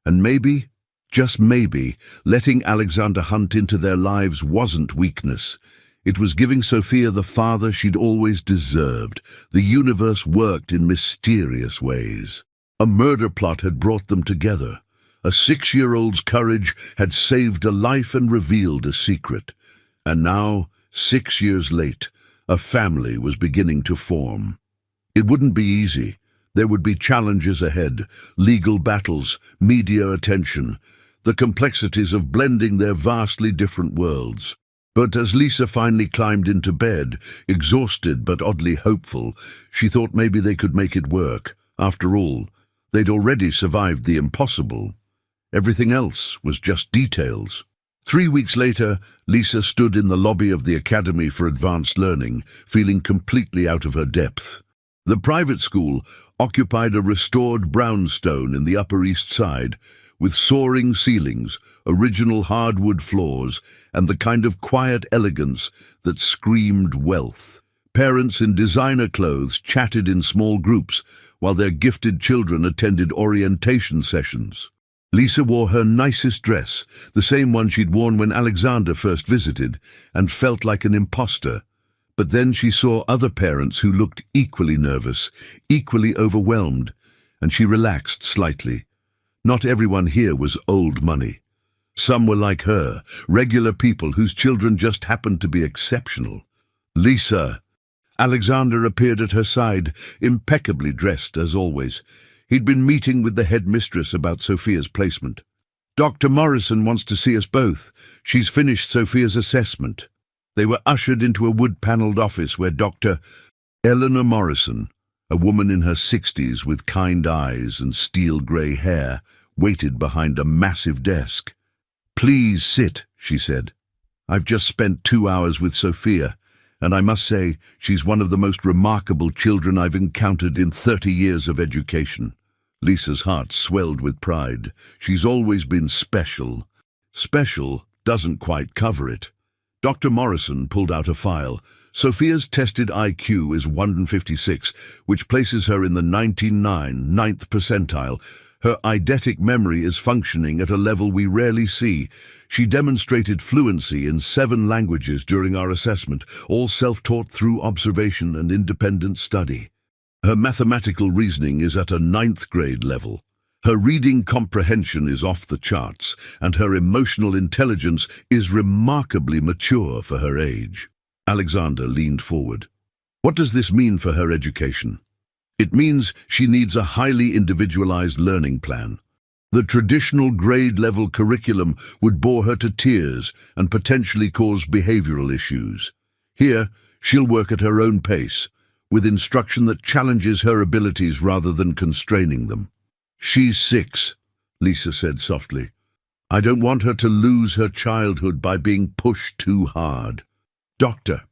And maybe, just maybe, letting Alexander Hunt into their lives wasn't weakness. It was giving Sophia the father she'd always deserved. The universe worked in mysterious ways. A murder plot had brought them together. A 6-year-old's courage had saved a life and revealed a secret. And now, 6 years late, a family was beginning to form. It wouldn't be easy. There would be challenges ahead, legal battles, media attention, the complexities of blending their vastly different worlds. But as Lisa finally climbed into bed, exhausted but oddly hopeful, she thought maybe they could make it work. After all, they'd already survived the impossible. Everything else was just details. 3 weeks later, Lisa stood in the lobby of the Academy for Advanced Learning, feeling completely out of her depth. The private school occupied a restored brownstone in the Upper East Side, with soaring ceilings, original hardwood floors, and the kind of quiet elegance that screamed wealth. Parents in designer clothes chatted in small groups, while their gifted children attended orientation sessions. Lisa wore her nicest dress, the same one she'd worn when Alexander first visited, and felt like an imposter. But then she saw other parents who looked equally nervous, equally overwhelmed, and she relaxed slightly. Not everyone here was old money. Some were like her, regular people whose children just happened to be exceptional. Lisa! Alexander appeared at her side, impeccably dressed as always. He'd been meeting with the headmistress about Sophia's placement. "Dr. Morrison wants to see us both. She's finished Sophia's assessment." They were ushered into a wood-panelled office where Dr. Eleanor Morrison, a woman in her 60s with kind eyes and steel-grey hair, waited behind a massive desk. "Please sit," she said. "I've just spent 2 hours with Sophia, and I must say she's one of the most remarkable children I've encountered in 30 years of education." Lisa's heart swelled with pride. She's always been special. Special doesn't quite cover it. Dr. Morrison pulled out a file. Sophia's tested IQ is 156, which places her in the 99th percentile. Her eidetic memory is functioning at a level we rarely see. She demonstrated fluency in 7 languages during our assessment, all self-taught through observation and independent study. Her mathematical reasoning is at a 9th grade level. Her reading comprehension is off the charts, and her emotional intelligence is remarkably mature for her age. Alexander leaned forward. "What does this mean for her education?" "It means she needs a highly individualized learning plan. The traditional grade-level curriculum would bore her to tears and potentially cause behavioral issues. Here, she'll work at her own pace, with instruction that challenges her abilities rather than constraining them." "She's 6, Lisa said softly. "I don't want her to lose her childhood by being pushed too hard." "Doctor,"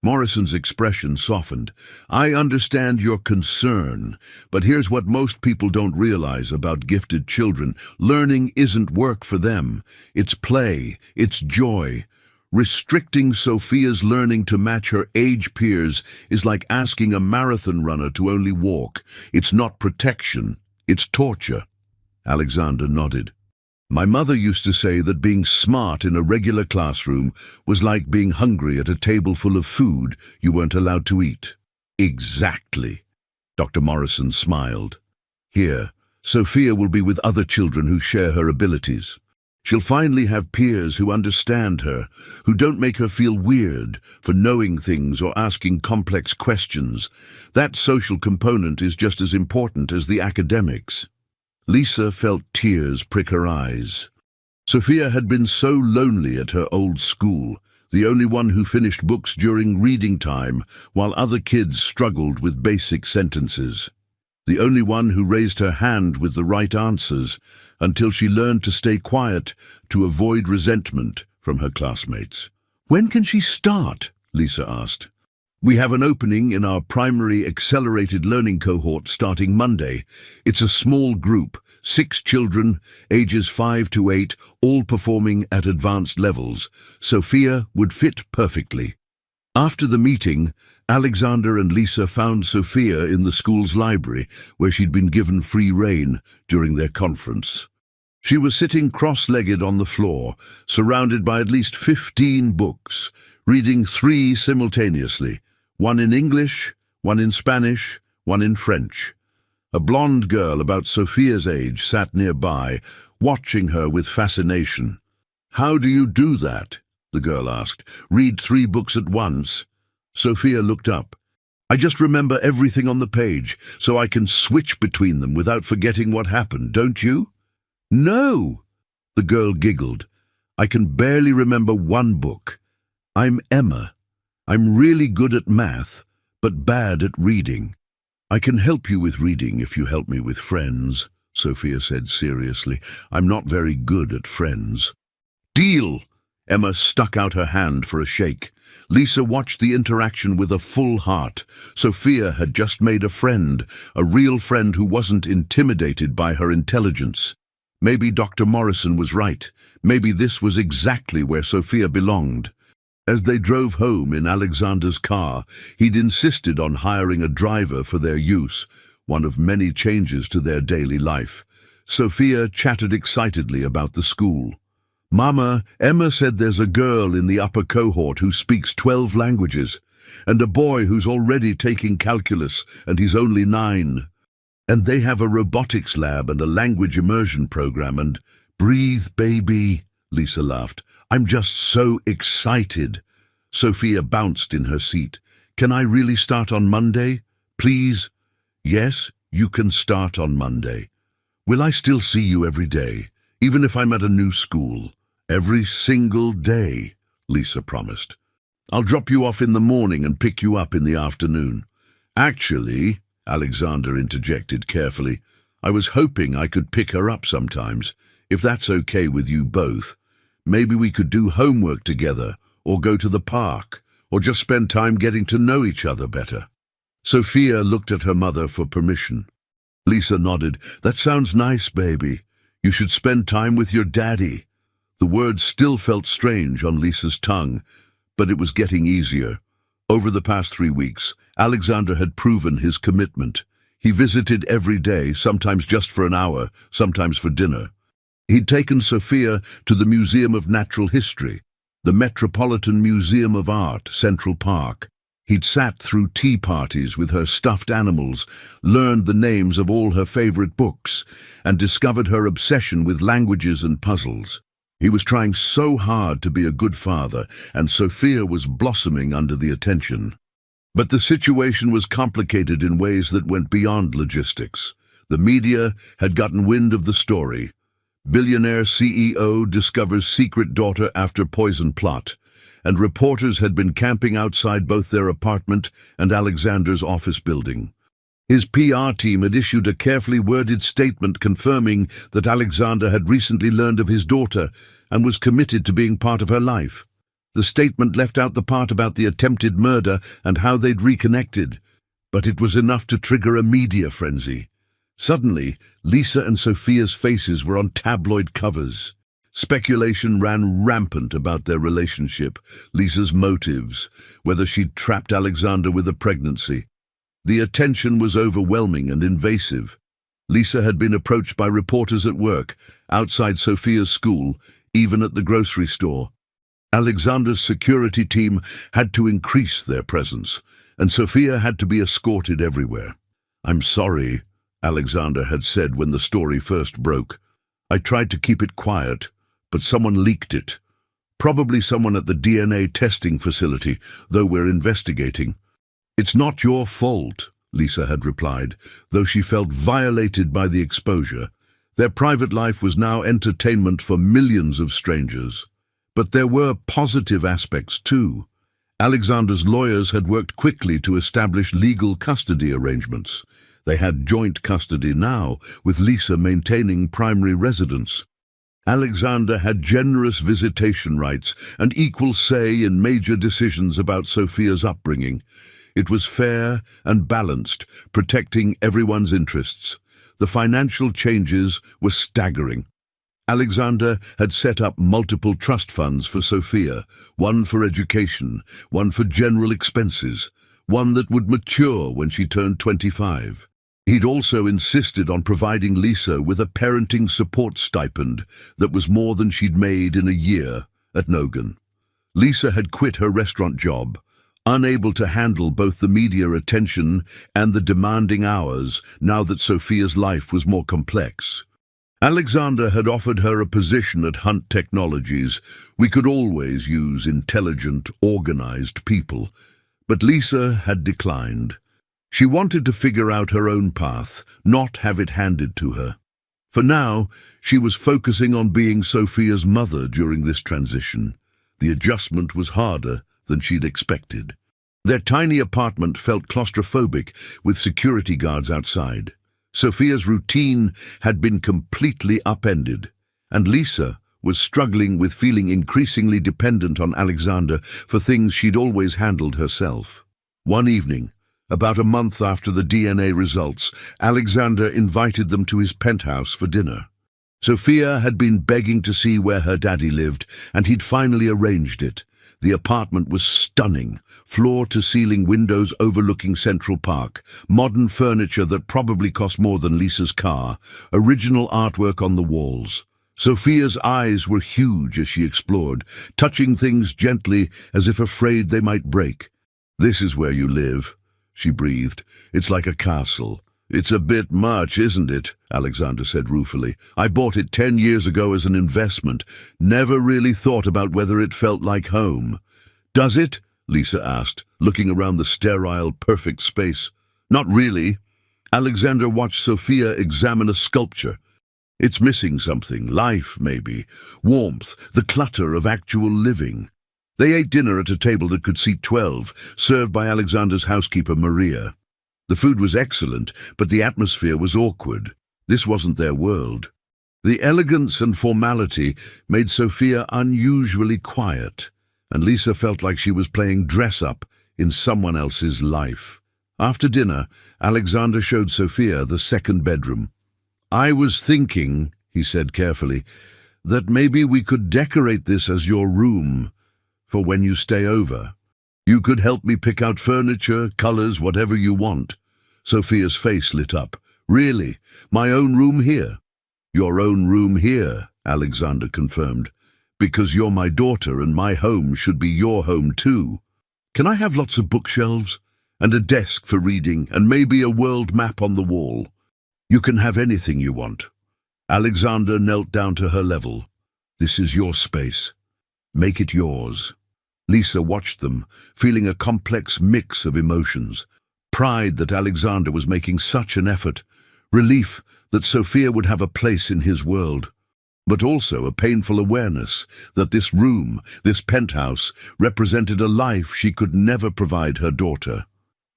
Morrison's expression softened, "I understand your concern, but here's what most people don't realize about gifted children. Learning isn't work for them. It's play, it's joy. Restricting Sophia's learning to match her age peers is like asking a marathon runner to only walk. It's not protection, it's torture." Alexander nodded. "My mother used to say that being smart in a regular classroom was like being hungry at a table full of food you weren't allowed to eat." "Exactly." Dr. Morrison smiled. "Here, Sophia will be with other children who share her abilities. She'll finally have peers who understand her, who don't make her feel weird for knowing things or asking complex questions. That social component is just as important as the academics." Lisa felt tears prick her eyes. Sophia had been so lonely at her old school, the only one who finished books during reading time, while other kids struggled with basic sentences. The only one who raised her hand with the right answers, until she learned to stay quiet to avoid resentment from her classmates. "When can she start?" Lisa asked. "We have an opening in our primary accelerated learning cohort starting Monday. It's a small group, 6 children, ages 5 to 8, all performing at advanced levels. Sophia would fit perfectly." After the meeting, Alexander and Lisa found Sophia in the school's library, where she'd been given free rein during their conference. She was sitting cross-legged on the floor, surrounded by at least 15 books, reading 3 simultaneously, one in English, one in Spanish, one in French. A blonde girl about Sophia's age sat nearby, watching her with fascination. "How do you do that?" the girl asked. "Read 3 books at once?" Sophia looked up. "I just remember everything on the page, so I can switch between them without forgetting what happened, don't you?" "No!" The girl giggled. "I can barely remember one book. I'm Emma. I'm really good at math, but bad at reading." "I can help you with reading if you help me with friends," Sophia said seriously. "I'm not very good at friends." "Deal!" Emma stuck out her hand for a shake. Lisa watched the interaction with a full heart. Sophia had just made a real friend who wasn't intimidated by her intelligence. Maybe Dr. Morrison was right. Maybe this was exactly where Sophia belonged. As they drove home in Alexander's car, he'd insisted on hiring a driver for their use, one of many changes to their daily life. Sophia chatted excitedly about the school. "Mama, Emma said there's a girl in the upper cohort who speaks 12 languages, and a boy who's already taking calculus, and he's only 9. And they have a robotics lab and a language immersion program, and breathe, baby," Lisa laughed. "I'm just so excited." Sophia bounced in her seat. "Can I really start on Monday? Please?" "Yes, you can start on Monday. Will I still see you every day, even if I'm at a new school?" "Every single day," Lisa promised. "I'll drop you off in the morning and pick you up in the afternoon." "Actually," Alexander interjected carefully, "I was hoping I could pick her up sometimes, if that's okay with you both. Maybe we could do homework together, or go to the park, or just spend time getting to know each other better." Sophia looked at her mother for permission. Lisa nodded. "That sounds nice, baby. You should spend time with your daddy." The words still felt strange on Lisa's tongue, but it was getting easier. Over the past 3 weeks, Alexander had proven his commitment. He visited every day, sometimes just for an hour, sometimes for dinner. He'd taken Sophia to the Museum of Natural History, the Metropolitan Museum of Art, Central Park. He'd sat through tea parties with her stuffed animals, learned the names of all her favorite books, and discovered her obsession with languages and puzzles. He was trying so hard to be a good father, and Sophia was blossoming under the attention. But the situation was complicated in ways that went beyond logistics. The media had gotten wind of the story. Billionaire CEO discovers secret daughter after poison plot, and reporters had been camping outside both their apartment and Alexander's office building. His PR team had issued a carefully worded statement confirming that Alexander had recently learned of his daughter and was committed to being part of her life. The statement left out the part about the attempted murder and how they'd reconnected, but it was enough to trigger a media frenzy. Suddenly, Lisa and Sophia's faces were on tabloid covers. Speculation ran rampant about their relationship, Lisa's motives, whether she'd trapped Alexander with a pregnancy. The attention was overwhelming and invasive. Lisa had been approached by reporters at work, outside Sophia's school, even at the grocery store. Alexander's security team had to increase their presence, and Sophia had to be escorted everywhere. "I'm sorry," Alexander had said when the story first broke. "I tried to keep it quiet, but someone leaked it. Probably someone at the DNA testing facility, though we're investigating." "It's not your fault," Lisa had replied, though she felt violated by the exposure. Their private life was now entertainment for millions of strangers. But there were positive aspects too. Alexander's lawyers had worked quickly to establish legal custody arrangements. They had joint custody now, with Lisa maintaining primary residence. Alexander had generous visitation rights and equal say in major decisions about Sophia's upbringing. It was fair and balanced, protecting everyone's interests. The financial changes were staggering. Alexander had set up multiple trust funds for Sophia, one for education, one for general expenses, one that would mature when she turned 25. He'd also insisted on providing Lisa with a parenting support stipend that was more than she'd made in a year at Nogan. Lisa had quit her restaurant job, unable to handle both the media attention and the demanding hours now that Sophia's life was more complex. Alexander had offered her a position at Hunt Technologies. We could always use intelligent, organized people. But Lisa had declined. She wanted to figure out her own path, not have it handed to her. For now, she was focusing on being Sophia's mother during this transition. The adjustment was harder than she'd expected. Their tiny apartment felt claustrophobic, with security guards outside. Sophia's routine had been completely upended, and Lisa was struggling with feeling increasingly dependent on Alexander for things she'd always handled herself. One evening, about a month after the DNA results, Alexander invited them to his penthouse for dinner. Sophia had been begging to see where her daddy lived, and he'd finally arranged it. The apartment was stunning, floor-to-ceiling windows overlooking Central Park, modern furniture that probably cost more than Lisa's car, original artwork on the walls. Sophia's eyes were huge as she explored, touching things gently as if afraid they might break. "This is where you live," she breathed. "It's like a castle." "It's a bit much, isn't it?" Alexander said ruefully. "I bought it 10 years ago as an investment. Never really thought about whether it felt like home." "Does it?" Lisa asked, looking around the sterile, perfect space. "Not really." Alexander watched Sophia examine a sculpture. "It's missing something. Life, maybe. Warmth, the clutter of actual living." They ate dinner at a table that could seat 12, served by Alexander's housekeeper, Maria. The food was excellent, but the atmosphere was awkward. This wasn't their world. The elegance and formality made Sophia unusually quiet, and Lisa felt like she was playing dress-up in someone else's life. After dinner, Alexander showed Sophia the second bedroom. "I was thinking," he said carefully, "that maybe we could decorate this as your room for when you stay over. You could help me pick out furniture, colors, whatever you want." Sophia's face lit up. "Really? My own room here?" "Your own room here," Alexander confirmed. "Because you're my daughter and my home should be your home too. Can I have lots of bookshelves? And a desk for reading, and maybe a world map on the wall?" "You can have anything you want." Alexander knelt down to her level. "This is your space. Make it yours." Lisa watched them, feeling a complex mix of emotions. Pride that Alexander was making such an effort, relief that Sophia would have a place in his world, but also a painful awareness that this room, this penthouse, represented a life she could never provide her daughter.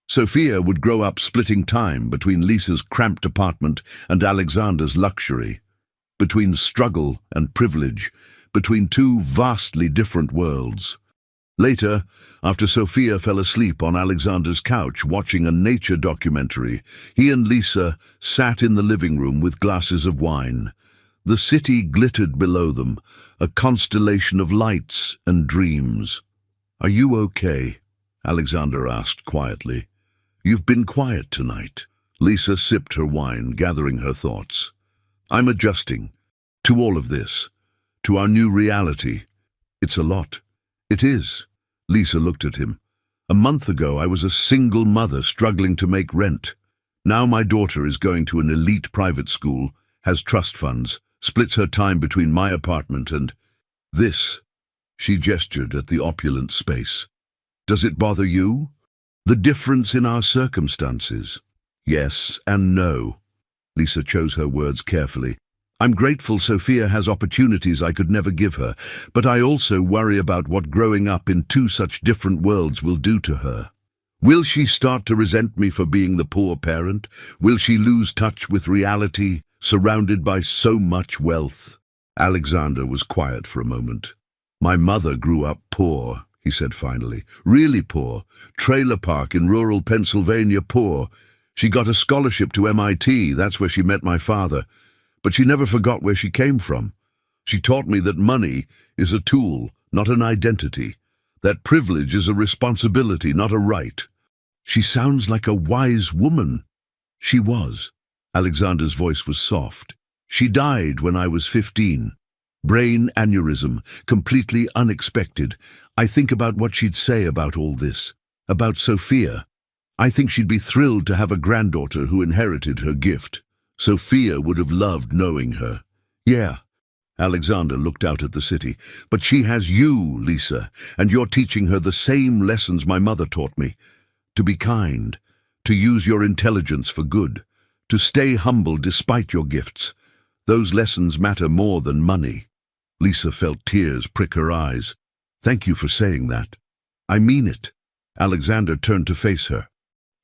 Sophia would grow up splitting time between Lisa's cramped apartment and Alexander's luxury, between struggle and privilege, between two vastly different worlds. Later, after Sophia fell asleep on Alexander's couch watching a nature documentary, he and Lisa sat in the living room with glasses of wine. The city glittered below them, a constellation of lights and dreams. "Are you okay?" Alexander asked quietly. "You've been quiet tonight." Lisa sipped her wine, gathering her thoughts. "I'm adjusting to all of this, to our new reality. It's a lot." "It is." Lisa looked at him. "A month ago I was a single mother struggling to make rent. Now my daughter is going to an elite private school, has trust funds, splits her time between my apartment and this." She gestured at the opulent space. "Does it bother you? The difference in our circumstances?" "Yes and no." Lisa chose her words carefully. "I'm grateful Sophia has opportunities I could never give her, but I also worry about what growing up in two such different worlds will do to her. Will she start to resent me for being the poor parent? Will she lose touch with reality, surrounded by so much wealth?" Alexander was quiet for a moment. "My mother grew up poor," he said finally. "Really poor. Trailer park in rural Pennsylvania, poor. She got a scholarship to MIT, that's where she met my father. But she never forgot where she came from. She taught me that money is a tool, not an identity. That privilege is a responsibility, not a right." "She sounds like a wise woman." "She was." Alexander's voice was soft. "She died when I was 15. Brain aneurysm, completely unexpected. I think about what she'd say about all this, about Sophia. I think she'd be thrilled to have a granddaughter who inherited her gift. Sophia would have loved knowing her." "Yeah." Alexander looked out at the city. "But she has you, Lisa, and you're teaching her the same lessons my mother taught me. To be kind, to use your intelligence for good, to stay humble despite your gifts. Those lessons matter more than money." Lisa felt tears prick her eyes. "Thank you for saying that." "I mean it." Alexander turned to face her.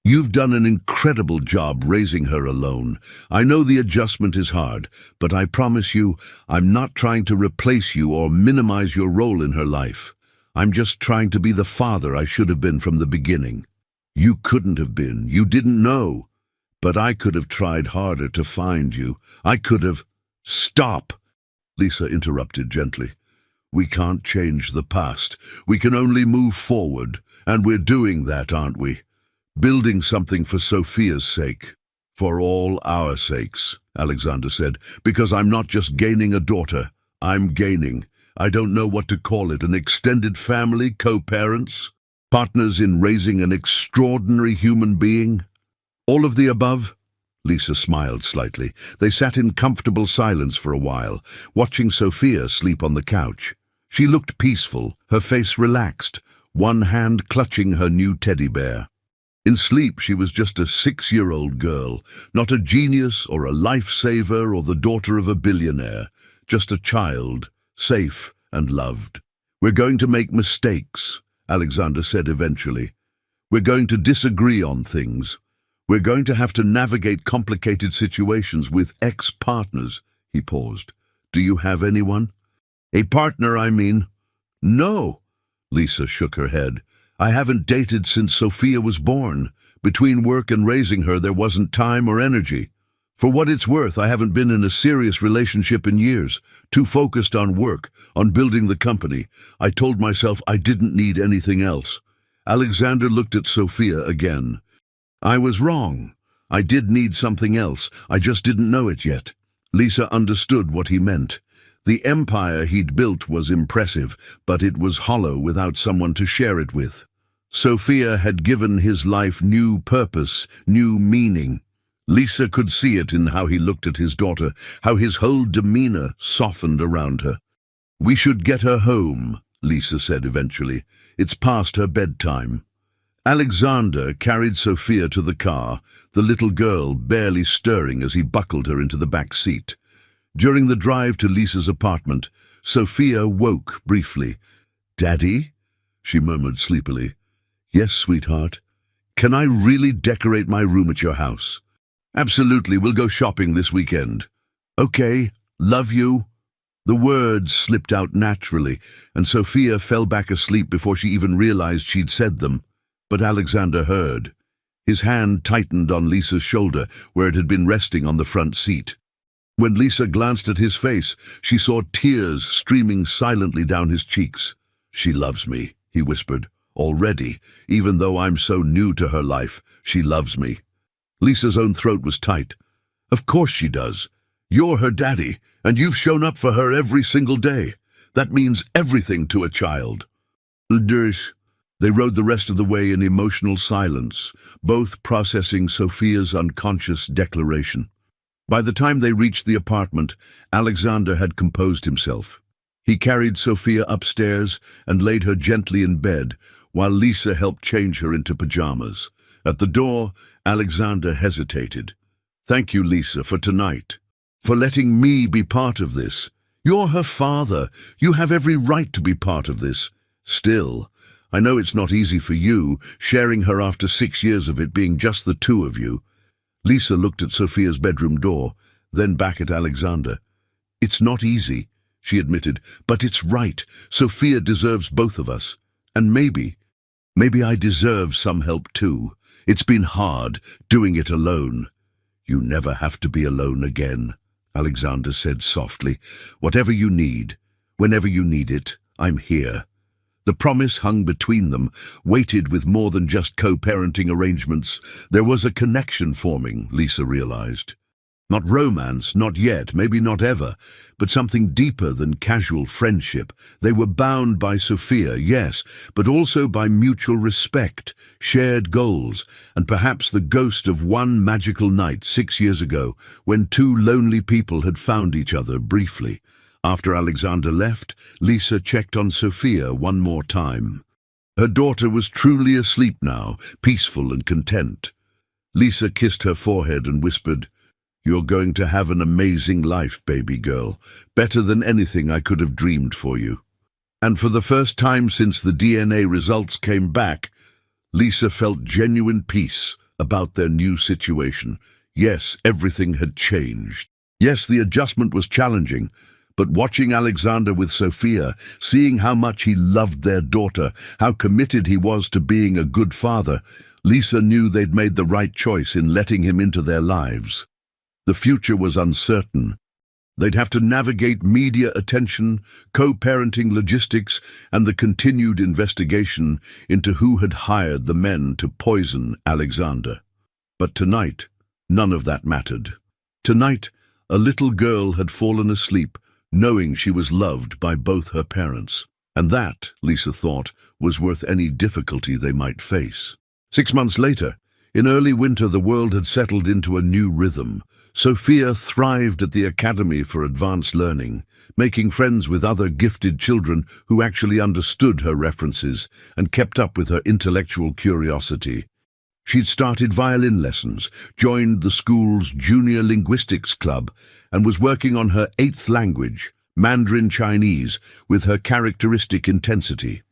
You've done an incredible job raising her alone. I know the adjustment is hard, but I promise you, I'm not trying to replace you or minimize your role in her life. I'm just trying to be the father I should have been from the beginning. You couldn't have been. You didn't know. But I could have tried harder to find you. I could have... Stop! Lisa interrupted gently. We can't change the past. We can only move forward, and we're doing that, aren't we? Building something for Sophia's sake. For all our sakes, Alexander said, because I'm not just gaining a daughter. I'm gaining, I don't know what to call it, an extended family, co-parents, partners in raising an extraordinary human being. All of the above? Lisa smiled slightly. They sat in comfortable silence for a while, watching Sophia sleep on the couch. She looked peaceful, her face relaxed, one hand clutching her new teddy bear. In sleep, she was just a 6-year-old girl, not a genius or a lifesaver or the daughter of a billionaire, just a child, safe and loved. We're going to make mistakes, Alexander said eventually. We're going to disagree on things. We're going to have to navigate complicated situations with ex-partners. He paused. Do you have anyone? A partner, I mean. No, Lisa shook her head. I haven't dated since Sophia was born. Between work and raising her, there wasn't time or energy. For what it's worth, I haven't been in a serious relationship in years. Too focused on work, on building the company. I told myself I didn't need anything else. Alexander looked at Sophia again. I was wrong. I did need something else. I just didn't know it yet. Lisa understood what he meant. The empire he'd built was impressive, but it was hollow without someone to share it with. Sophia had given his life new purpose, new meaning. Lisa could see it in how he looked at his daughter, how his whole demeanor softened around her. We should get her home, Lisa said eventually. It's past her bedtime. Alexander carried Sophia to the car, the little girl barely stirring as he buckled her into the back seat. During the drive to Lisa's apartment, Sophia woke briefly. "Daddy?" she murmured sleepily. "Yes, sweetheart. Can I really decorate my room at your house?" "Absolutely, we'll go shopping this weekend." "Okay, love you." The words slipped out naturally, and Sophia fell back asleep before she even realized she'd said them. But Alexander heard. His hand tightened on Lisa's shoulder, where it had been resting on the front seat. When Lisa glanced at his face, she saw tears streaming silently down his cheeks. "She loves me," he whispered. "Already, even though I'm so new to her life, she loves me." Lisa's own throat was tight. "Of course she does. You're her daddy, and you've shown up for her every single day. That means everything to a child." They rode the rest of the way in emotional silence, both processing Sophia's unconscious declaration. By the time they reached the apartment, Alexander had composed himself. He carried Sophia upstairs and laid her gently in bed, while Lisa helped change her into pajamas. At the door, Alexander hesitated. "Thank you, Lisa, for tonight. For letting me be part of this. You're her father. You have every right to be part of this. Still, I know it's not easy for you, sharing her after 6 years of it being just the two of you." Lisa looked at Sophia's bedroom door, then back at Alexander. "It's not easy," she admitted, "but it's right. Sophia deserves both of us. And maybe I deserve some help too. It's been hard, doing it alone." "You never have to be alone again," Alexander said softly. "Whatever you need, whenever you need it, I'm here." The promise hung between them, weighted with more than just co-parenting arrangements. There was a connection forming, Lisa realized. Not romance, not yet, maybe not ever, but something deeper than casual friendship. They were bound by Sophia, yes, but also by mutual respect, shared goals, and perhaps the ghost of one magical night 6 years ago, when two lonely people had found each other briefly. After Alexander left, Lisa checked on Sophia one more time. Her daughter was truly asleep now, peaceful and content. Lisa kissed her forehead and whispered, "You're going to have an amazing life, baby girl, better than anything I could have dreamed for you." And for the first time since the DNA results came back, Lisa felt genuine peace, about their new situation. Yes, everything had changed. Yes, the adjustment was challenging, but watching Alexander with Sophia, seeing how much he loved their daughter, how committed he was to being a good father, Lisa knew they'd made the right choice in letting him into their lives. The future was uncertain. They'd have to navigate media attention, co-parenting logistics, and the continued investigation into who had hired the men to poison Alexander. But tonight, none of that mattered. Tonight, a little girl had fallen asleep, knowing she was loved by both her parents. And that, Lisa thought, was worth any difficulty they might face. 6 months later, in early winter, the world had settled into a new rhythm. Sophia thrived at the Academy for Advanced Learning, making friends with other gifted children who actually understood her references and kept up with her intellectual curiosity. She'd started violin lessons, joined the school's junior linguistics club, and was working on her 8th language, Mandarin Chinese, with her characteristic intensity.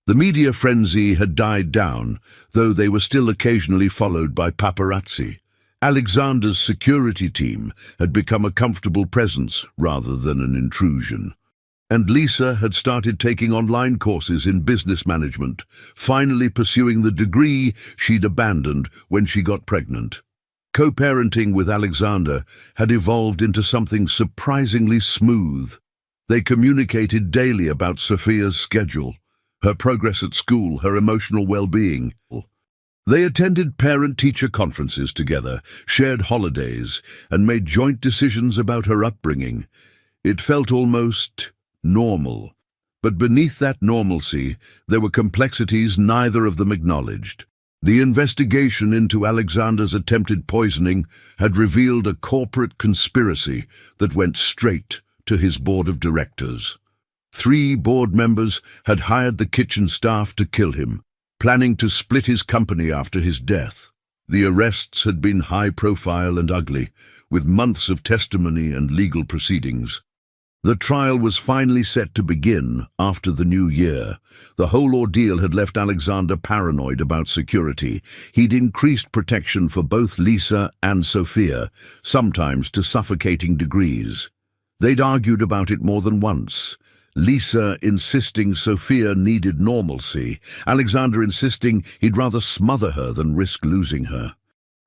The media frenzy had died down, though they were still occasionally followed by paparazzi. Alexander's security team had become a comfortable presence rather than an intrusion. And Lisa had started taking online courses in business management, finally pursuing the degree she'd abandoned when she got pregnant. Co-parenting with Alexander had evolved into something surprisingly smooth. They communicated daily about Sophia's schedule, her progress at school, her emotional well-being. They attended parent-teacher conferences together, shared holidays, and made joint decisions about her upbringing. It felt almost normal. But beneath that normalcy, there were complexities neither of them acknowledged. The investigation into Alexander's attempted poisoning had revealed a corporate conspiracy that went straight to his board of directors. 3 board members had hired the kitchen staff to kill him, planning to split his company after his death. The arrests had been high-profile and ugly, with months of testimony and legal proceedings. The trial was finally set to begin after the new year. The whole ordeal had left Alexander paranoid about security. He'd increased protection for both Lisa and Sophia, sometimes to suffocating degrees. They'd argued about it more than once. Lisa insisting Sophia needed normalcy, Alexander insisting he'd rather smother her than risk losing her.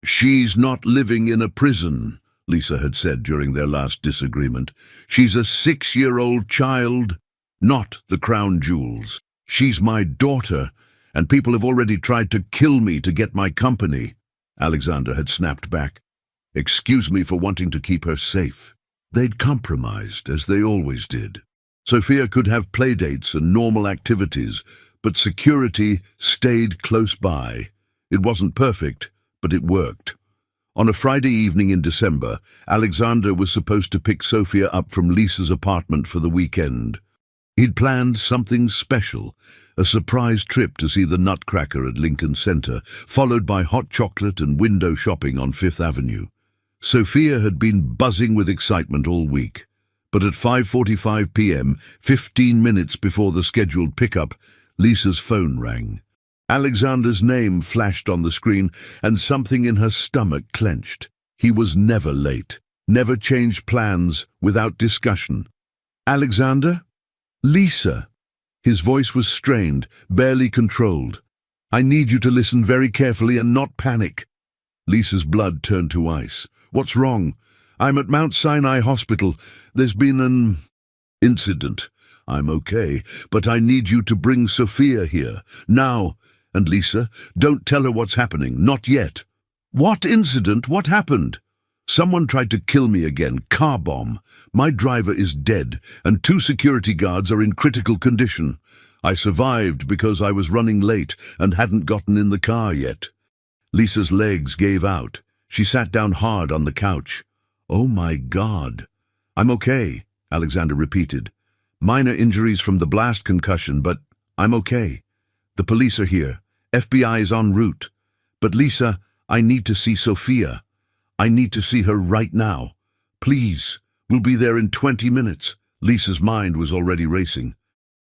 "She's not living in a prison," Lisa had said during their last disagreement. "She's a 6-year-old child, not the crown jewels. She's my daughter, and people have already tried to kill me to get my company." Alexander had snapped back. "Excuse me for wanting to keep her safe." They'd compromised, as they always did. Sophia could have playdates and normal activities, but security stayed close by. It wasn't perfect, but it worked. On a Friday evening in December, Alexander was supposed to pick Sophia up from Lisa's apartment for the weekend. He'd planned something special, a surprise trip to see the Nutcracker at Lincoln Center, followed by hot chocolate and window shopping on Fifth Avenue. Sophia had been buzzing with excitement all week. But at 5:45 p.m., 15 minutes before the scheduled pickup, Lisa's phone rang. Alexander's name flashed on the screen, and something in her stomach clenched. He was never late, never changed plans without discussion. "Alexander?" "Lisa." His voice was strained, barely controlled. "I need you to listen very carefully and not panic." Lisa's blood turned to ice. "What's wrong?" "I'm at Mount Sinai Hospital. There's been an incident." "I'm okay, but I need you to bring Sophia here, now. And Lisa, don't tell her what's happening, not yet." "What incident? What happened?" "Someone tried to kill me again, car bomb. My driver is dead, and 2 security guards are in critical condition. I survived because I was running late and hadn't gotten in the car yet." Lisa's legs gave out. She sat down hard on the couch. "Oh my God." "I'm okay," Alexander repeated. "Minor injuries from the blast concussion, but I'm okay. The police are here. FBI is en route. But Lisa, I need to see Sophia. I need to see her right now. Please, we'll be there in 20 minutes. Lisa's mind was already racing.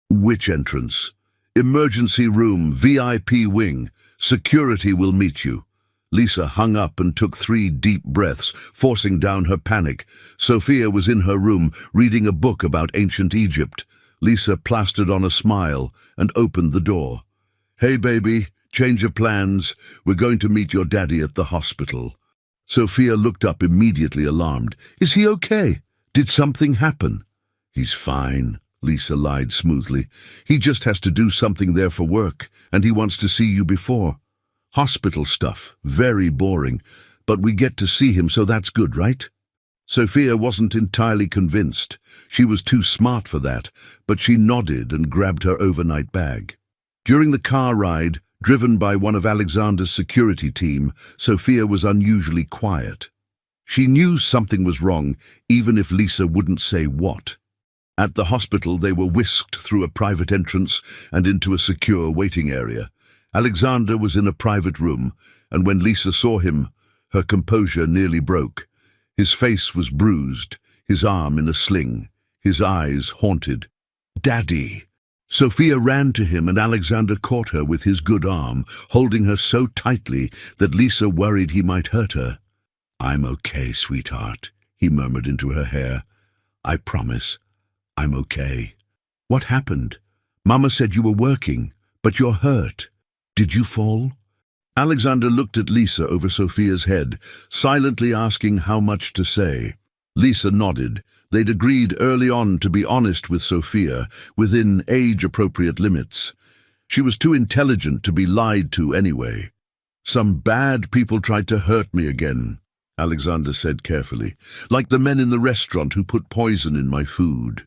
"Which entrance?" "Emergency room, VIP wing. Security will meet you." Lisa hung up and took 3 deep breaths, forcing down her panic. Sophia was in her room, reading a book about ancient Egypt. Lisa plastered on a smile and opened the door. "Hey, baby, change of plans. We're going to meet your daddy at the hospital." Sophia looked up immediately, alarmed. "Is he okay? Did something happen?" "He's fine," Lisa lied smoothly. "He just has to do something there for work, and he wants to see you before. Hospital stuff, very boring, but we get to see him, so that's good, right?" Sophia wasn't entirely convinced. She was too smart for that, but she nodded and grabbed her overnight bag. During the car ride, driven by one of Alexander's security team, Sophia was unusually quiet. She knew something was wrong, even if Lisa wouldn't say what. At the hospital, they were whisked through a private entrance and into a secure waiting area. Alexander was in a private room, and when Lisa saw him, her composure nearly broke. His face was bruised, his arm in a sling, his eyes haunted. "Daddy!" Sophia ran to him, and Alexander caught her with his good arm, holding her so tightly that Lisa worried he might hurt her. "I'm okay, sweetheart," he murmured into her hair. "I promise, I'm okay." "What happened? Mama said you were working, but you're hurt. Did you fall?" Alexander looked at Lisa over Sophia's head, silently asking how much to say. Lisa nodded. They'd agreed early on to be honest with Sophia, within age-appropriate limits. She was too intelligent to be lied to anyway. "Some bad people tried to hurt me again," Alexander said carefully, "like the men in the restaurant who put poison in my food.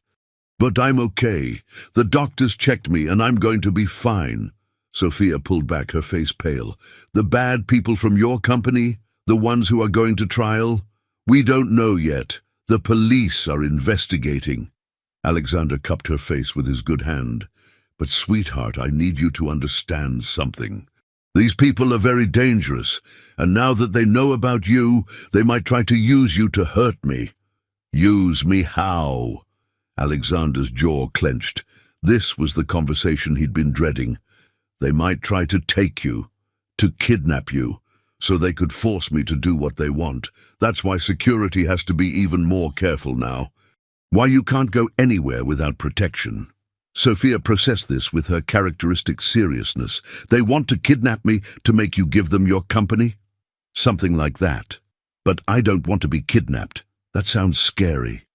But I'm okay. The doctors checked me, and I'm going to be fine." Sophia pulled back, her face pale. "The bad people from your company? The ones who are going to trial? We don't know yet. The police are investigating." Alexander cupped her face with his good hand. "But sweetheart, I need you to understand something. These people are very dangerous, and now that they know about you, they might try to use you to hurt me." "Use me how?" Alexander's jaw clenched. This was the conversation he'd been dreading. "They might try to take you, to kidnap you, so they could force me to do what they want. That's why security has to be even more careful now. Why you can't go anywhere without protection." Sophia processed this with her characteristic seriousness. "They want to kidnap me to make you give them your company?" "Something like that. But I don't want to be kidnapped. That sounds scary."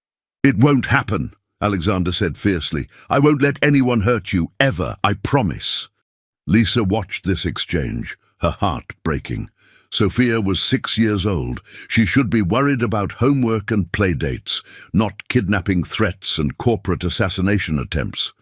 "It won't happen," Alexander said fiercely. "I won't let anyone hurt you, ever, I promise." Lisa watched this exchange, her heart breaking. Sophia was 6 years old. She should be worried about homework and playdates, not kidnapping threats and corporate assassination attempts.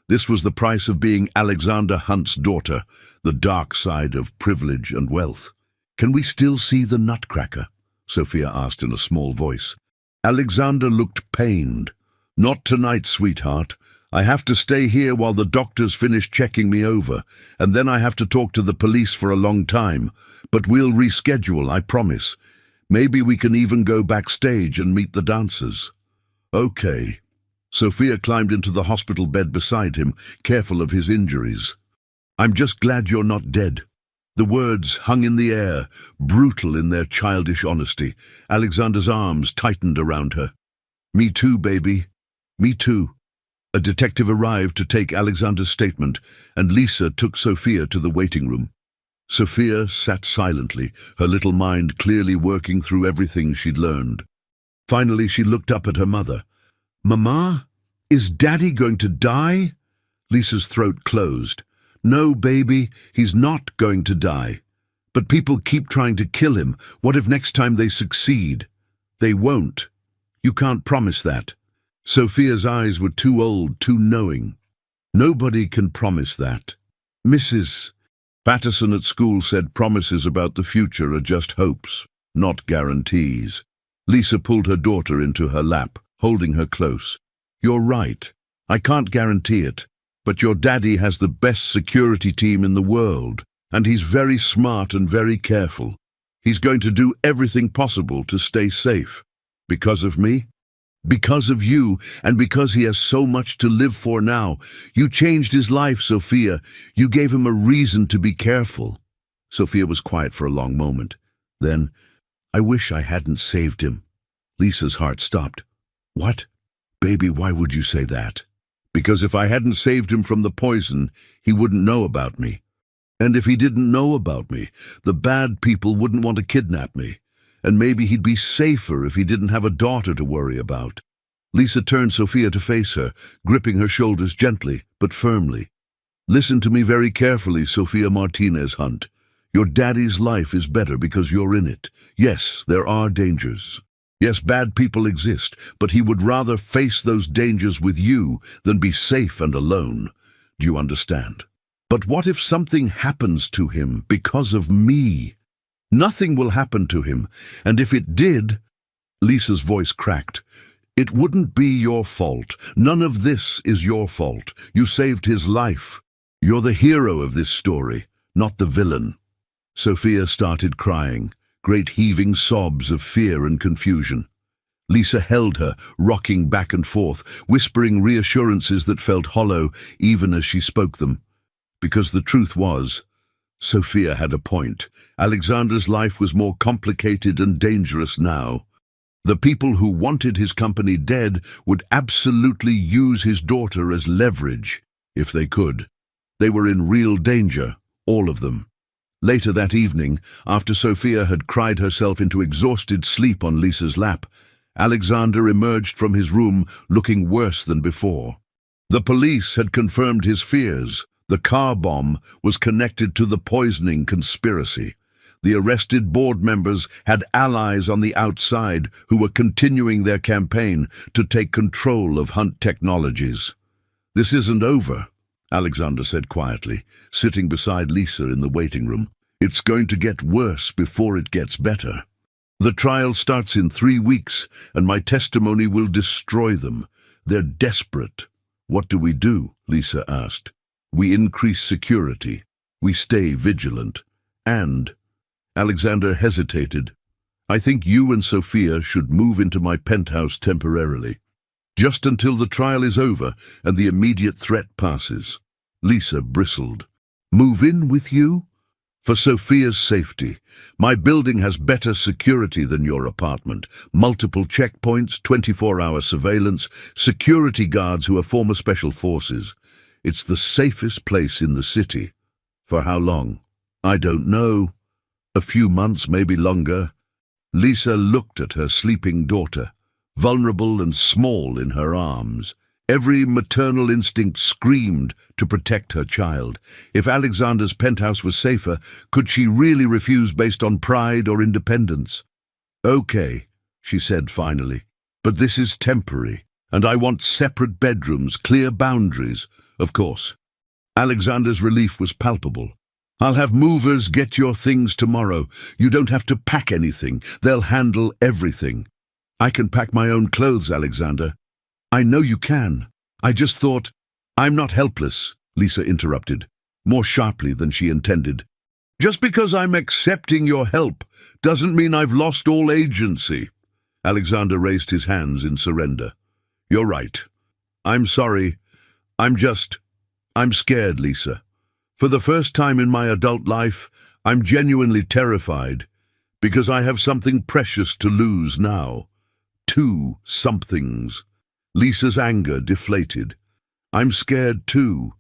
This was the price of being Alexander Hunt's daughter, the dark side of privilege and wealth. "Can we still see the nutcracker?" Sophia asked in a small voice. Alexander looked pained. "Not tonight, sweetheart. I have to stay here while the doctors finish checking me over, and then I have to talk to the police for a long time. But we'll reschedule, I promise. Maybe we can even go backstage and meet the dancers." "Okay." Sophia climbed into the hospital bed beside him, careful of his injuries. "I'm just glad you're not dead." The words hung in the air, brutal in their childish honesty. Alexander's arms tightened around her. "Me too, baby. Me too." A detective arrived to take Alexander's statement, and Lisa took Sophia to the waiting room. Sophia sat silently, her little mind clearly working through everything she'd learned. Finally, she looked up at her mother. "Mama, is Daddy going to die?" Lisa's throat closed. "No, baby, he's not going to die. But people keep trying to kill him. What if next time they succeed?" "They won't. You can't promise that." Sophia's eyes were too old, too knowing. "Nobody can promise that. Mrs. Patterson at school said promises about the future are just hopes, not guarantees." Lisa pulled her daughter into her lap, holding her close. "You're right. I can't guarantee it. But your daddy has the best security team in the world, and he's very smart and very careful. He's going to do everything possible to stay safe. Because of me? Because of you, and because he has so much to live for now. You changed his life, Sophia. You gave him a reason to be careful." Sophia was quiet for a long moment. Then, "I wish I hadn't saved him." Lisa's heart stopped. "What? Baby, why would you say that?" "Because if I hadn't saved him from the poison, he wouldn't know about me. And if he didn't know about me, the bad people wouldn't want to kidnap me. And maybe he'd be safer if he didn't have a daughter to worry about." Lisa turned Sophia to face her, gripping her shoulders gently but firmly. "Listen to me very carefully, Sophia Martinez Hunt. Your daddy's life is better because you're in it. Yes, there are dangers. Yes, bad people exist, but he would rather face those dangers with you than be safe and alone. Do you understand? But what if something happens to him because of me? Nothing will happen to him, and if it did—" Lisa's voice cracked. "It wouldn't be your fault. None of this is your fault. You saved his life. You're the hero of this story, not the villain." Sophia started crying, great heaving sobs of fear and confusion. Lisa held her, rocking back and forth, whispering reassurances that felt hollow even as she spoke them. Because the truth was, Sophia had a point. Alexander's life was more complicated and dangerous now. The people who wanted his company dead would absolutely use his daughter as leverage, if they could. They were in real danger, all of them. Later that evening, after Sophia had cried herself into exhausted sleep on Lisa's lap, Alexander emerged from his room looking worse than before. The police had confirmed his fears. The car bomb was connected to the poisoning conspiracy. The arrested board members had allies on the outside who were continuing their campaign to take control of Hunt Technologies. "This isn't over," Alexander said quietly, sitting beside Lisa in the waiting room. "It's going to get worse before it gets better. The trial starts in 3 weeks, and my testimony will destroy them. They're desperate." "What do we do?" Lisa asked. "We increase security. We stay vigilant. And—" Alexander hesitated. "I think you and Sophia should move into my penthouse temporarily. Just until the trial is over and the immediate threat passes." Lisa bristled. "Move in with you?" "For Sophia's safety. My building has better security than your apartment. Multiple checkpoints, 24-hour surveillance, security guards who are former special forces. It's the safest place in the city." "For how long?" "I don't know. A few months, maybe longer." Lisa looked at her sleeping daughter, vulnerable and small in her arms. Every maternal instinct screamed to protect her child. If Alexander's penthouse was safer, could she really refuse based on pride or independence? "Okay," she said finally, "but this is temporary, and I want separate bedrooms, clear boundaries, of course." Alexander's relief was palpable. "I'll have movers get your things tomorrow. You don't have to pack anything. They'll handle everything." "I can pack my own clothes, Alexander." "I know you can. I just thought—" "I'm not helpless," Lisa interrupted, more sharply than she intended. "Just because I'm accepting your help doesn't mean I've lost all agency." Alexander raised his hands in surrender. "You're right. I'm sorry. I'm scared, Lisa. For the first time in my adult life, I'm genuinely terrified, because I have something precious to lose now. 2 somethings." Lisa's anger deflated. "I'm scared too."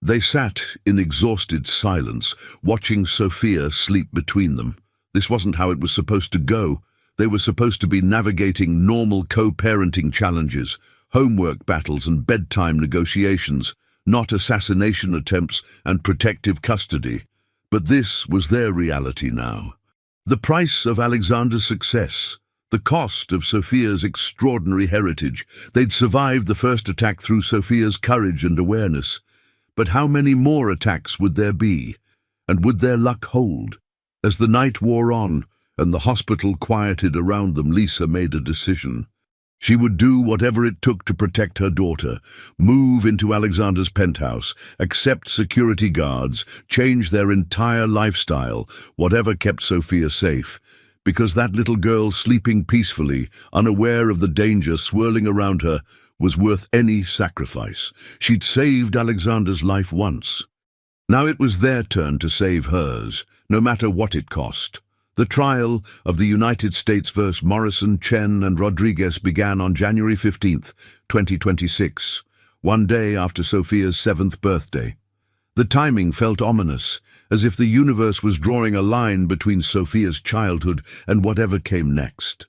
They sat in exhausted silence, watching Sophia sleep between them. This wasn't how it was supposed to go. They were supposed to be navigating normal co-parenting challenges, homework battles and bedtime negotiations, not assassination attempts and protective custody. But this was their reality now. The price of Alexander's success, the cost of Sophia's extraordinary heritage. They'd survived the first attack through Sophia's courage and awareness. But how many more attacks would there be? And would their luck hold? As the night wore on and the hospital quieted around them, Lisa made a decision. She would do whatever it took to protect her daughter, move into Alexander's penthouse, accept security guards, change their entire lifestyle, whatever kept Sophia safe. Because that little girl sleeping peacefully, unaware of the danger swirling around her, was worth any sacrifice. She'd saved Alexander's life once. Now it was their turn to save hers, no matter what it cost. The trial of the United States versus Morrison, Chen and Rodriguez began on January 15th, 2026, one day after Sophia's 7th birthday. The timing felt ominous, as if the universe was drawing a line between Sophia's childhood and whatever came next.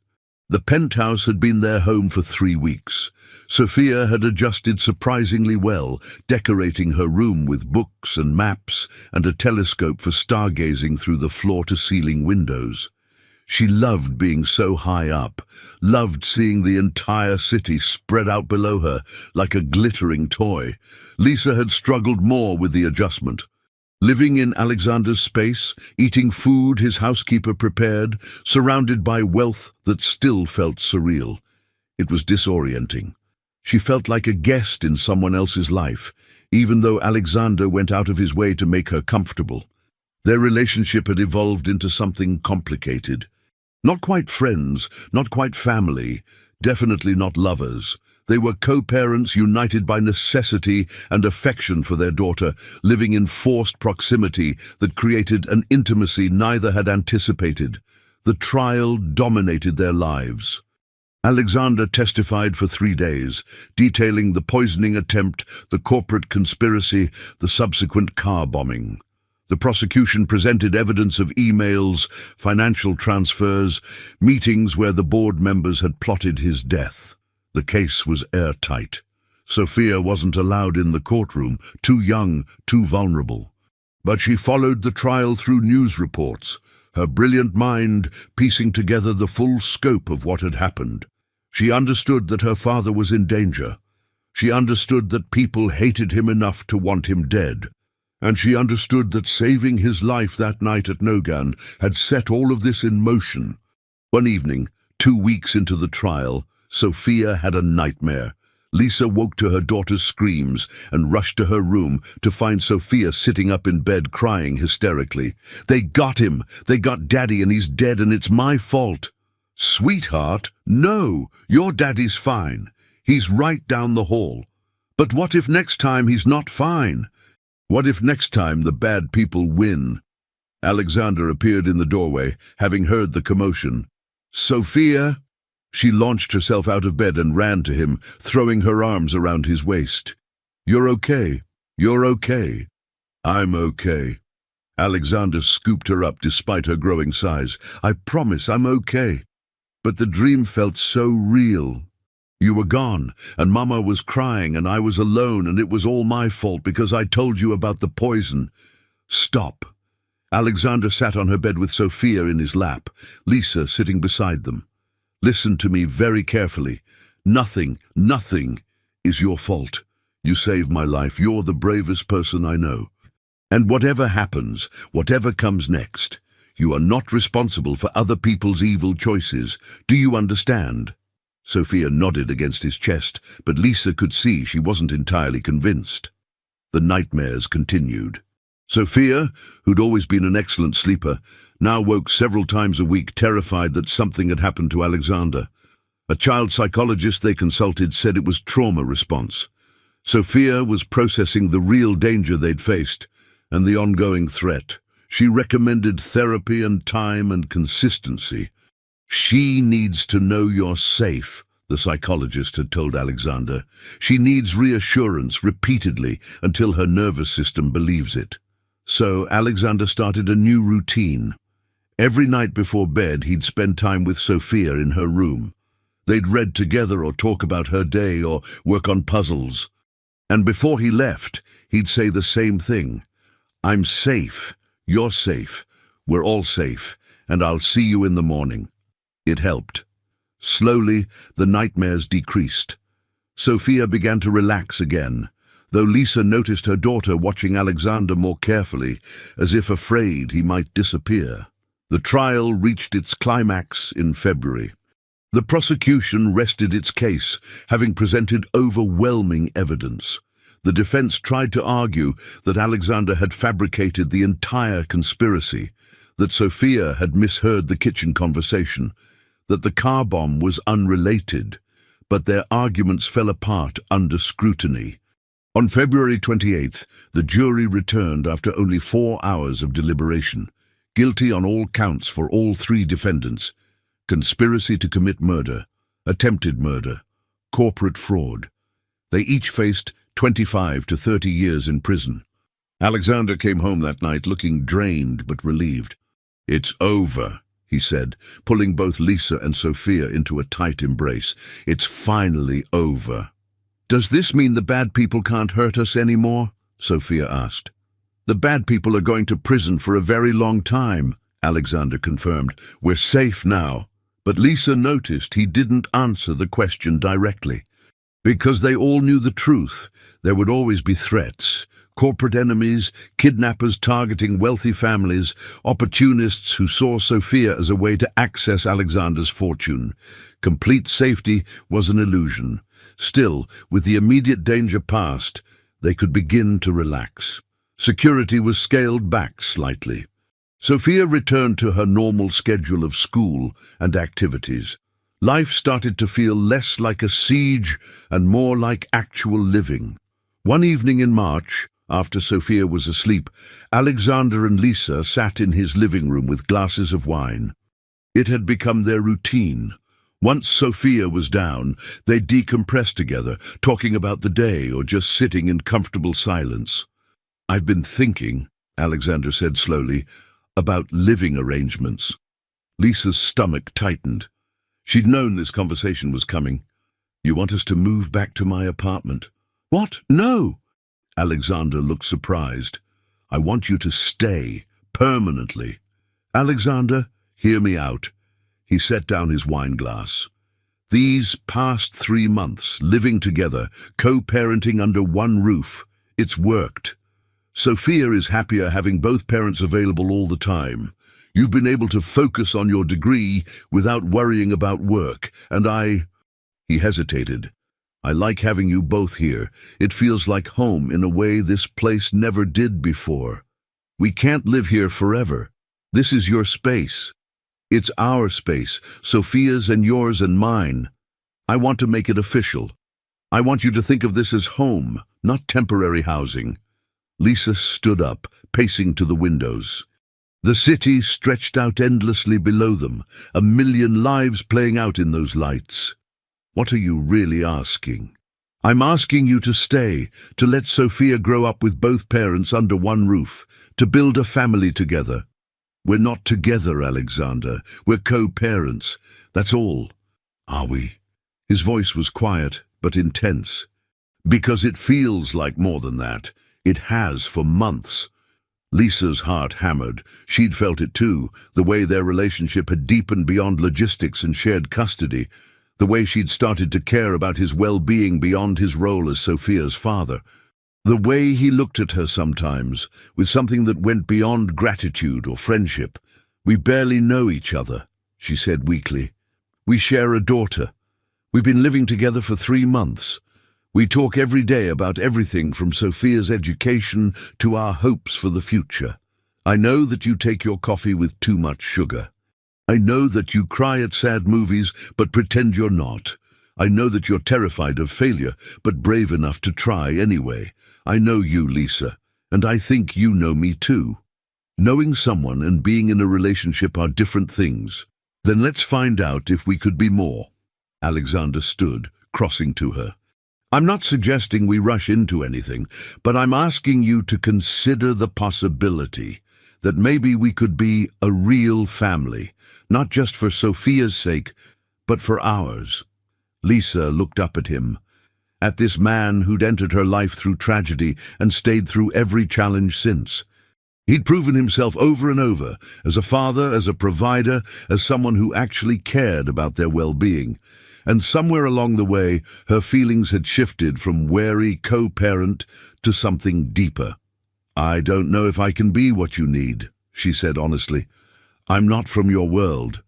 The penthouse had been their home for 3 weeks. Sophia had adjusted surprisingly well, decorating her room with books and maps and a telescope for stargazing through the floor-to-ceiling windows. She loved being so high up, loved seeing the entire city spread out below her like a glittering toy. Lisa had struggled more with the adjustment. Living in Alexander's space, eating food his housekeeper prepared, surrounded by wealth that still felt surreal. It was disorienting. She felt like a guest in someone else's life, even though Alexander went out of his way to make her comfortable. Their relationship had evolved into something complicated. Not quite friends, not quite family, definitely not lovers. They were co-parents united by necessity and affection for their daughter, living in forced proximity that created an intimacy neither had anticipated. The trial dominated their lives. Alexander testified for 3 days, detailing the poisoning attempt, the corporate conspiracy, the subsequent car bombing. The prosecution presented evidence of emails, financial transfers, meetings where the board members had plotted his death. The case was airtight. Sophia wasn't allowed in the courtroom, too young, too vulnerable. But she followed the trial through news reports, her brilliant mind piecing together the full scope of what had happened. She understood that her father was in danger. She understood that people hated him enough to want him dead. And she understood that saving his life that night at Nogan had set all of this in motion. One evening, 2 weeks into the trial, Sophia had a nightmare. Lisa woke to her daughter's screams and rushed to her room to find Sophia sitting up in bed crying hysterically. "They got him! They got Daddy and he's dead and it's my fault!" "Sweetheart, no! Your daddy's fine. He's right down the hall. But what if next time he's not fine? What if next time the bad people win?" Alexander appeared in the doorway, having heard the commotion. "Sophia!" She launched herself out of bed and ran to him, throwing her arms around his waist. "You're okay. You're okay." "I'm okay." Alexander scooped her up despite her growing size. "I promise I'm okay." But the dream felt so real. "You were gone, and Mama was crying, and I was alone, and it was all my fault because I told you about the poison." "Stop." Alexander sat on her bed with Sophia in his lap, Lisa sitting beside them. "Listen to me very carefully. Nothing is your fault. You saved my life. You're the bravest person I know. And whatever happens, whatever comes next, you are not responsible for other people's evil choices. Do you understand?" Sophia nodded against his chest, but Lisa could see she wasn't entirely convinced. The nightmares continued. Sophia, who'd always been an excellent sleeper, now woke several times a week, terrified that something had happened to Alexander. A child psychologist they consulted said it was trauma response. Sophia was processing the real danger they'd faced and the ongoing threat. She recommended therapy and time and consistency. "She needs to know you're safe," the psychologist had told Alexander. "She needs reassurance repeatedly until her nervous system believes it." So Alexander started a new routine. Every night before bed, he'd spend time with Sophia in her room. They'd read together or talk about her day or work on puzzles. And before he left, he'd say the same thing. "I'm safe, you're safe, we're all safe, and I'll see you in the morning." It helped. Slowly, the nightmares decreased. Sophia began to relax again, though Lisa noticed her daughter watching Alexander more carefully, as if afraid he might disappear. The trial reached its climax in February. The prosecution rested its case, having presented overwhelming evidence. The defense tried to argue that Alexander had fabricated the entire conspiracy, that Sophia had misheard the kitchen conversation, that the car bomb was unrelated, but their arguments fell apart under scrutiny. On February 28th, the jury returned after only 4 hours of deliberation, guilty on all counts for all 3 defendants: conspiracy to commit murder, attempted murder, corporate fraud. They each faced 25 to 30 years in prison. Alexander came home that night looking drained but relieved. "It's over," he said, pulling both Lisa and Sophia into a tight embrace. "It's finally over." "Does this mean the bad people can't hurt us anymore?" Sophia asked. "The bad people are going to prison for a very long time," Alexander confirmed. "We're safe now." But Lisa noticed he didn't answer the question directly. Because they all knew the truth. There would always be threats. Corporate enemies, kidnappers targeting wealthy families, opportunists who saw Sophia as a way to access Alexander's fortune. Complete safety was an illusion. Still, with the immediate danger past, they could begin to relax. Security was scaled back slightly. Sophia returned to her normal schedule of school and activities. Life started to feel less like a siege and more like actual living. One evening in March, after Sophia was asleep, Alexander and Lisa sat in his living room with glasses of wine. It had become their routine. Once Sophia was down, they decompressed together, talking about the day or just sitting in comfortable silence. "I've been thinking," Alexander said slowly, "about living arrangements." Lisa's stomach tightened. She'd known this conversation was coming. "You want us to move back to my apartment?" "What? No!" Alexander looked surprised. "I want you to stay, permanently." "Alexander, hear me out." He set down his wine glass. "These past 3 months, living together, co-parenting under one roof, it's worked. Sophia is happier having both parents available all the time. You've been able to focus on your degree without worrying about work, and He hesitated. "I like having you both here. It feels like home in a way this place never did before. We can't live here forever. This is your space. It's our space, Sophia's and yours and mine. I want to make it official. I want you to think of this as home, not temporary housing." Lisa stood up, pacing to the windows. The city stretched out endlessly below them, a million lives playing out in those lights. "What are you really asking?" "I'm asking you to stay, to let Sophia grow up with both parents under one roof, to build a family together." "We're not together, Alexander. We're co-parents. That's all." "Are we?" His voice was quiet, but intense. "Because it feels like more than that. It has for months." Lisa's heart hammered. She'd felt it too, the way their relationship had deepened beyond logistics and shared custody, the way she'd started to care about his well-being beyond his role as Sophia's father. The way he looked at her sometimes, with something that went beyond gratitude or friendship. "We barely know each other," she said weakly. "We share a daughter. We've been living together for 3 months. We talk every day about everything from Sophia's education to our hopes for the future. I know that you take your coffee with too much sugar. I know that you cry at sad movies but pretend you're not. I know that you're terrified of failure but brave enough to try anyway. I know you, Lisa, and I think you know me too. Knowing someone and being in a relationship are different things. Then let's find out if we could be more." Alexander stood, crossing to her. "I'm not suggesting we rush into anything, but I'm asking you to consider the possibility that maybe we could be a real family, not just for Sophia's sake, but for ours." Lisa looked up at him, at this man who'd entered her life through tragedy and stayed through every challenge since. He'd proven himself over and over, as a father, as a provider, as someone who actually cared about their well-being. And somewhere along the way, her feelings had shifted from wary co-parent to something deeper. "I don't know if I can be what you need," she said honestly. "I'm not from your world.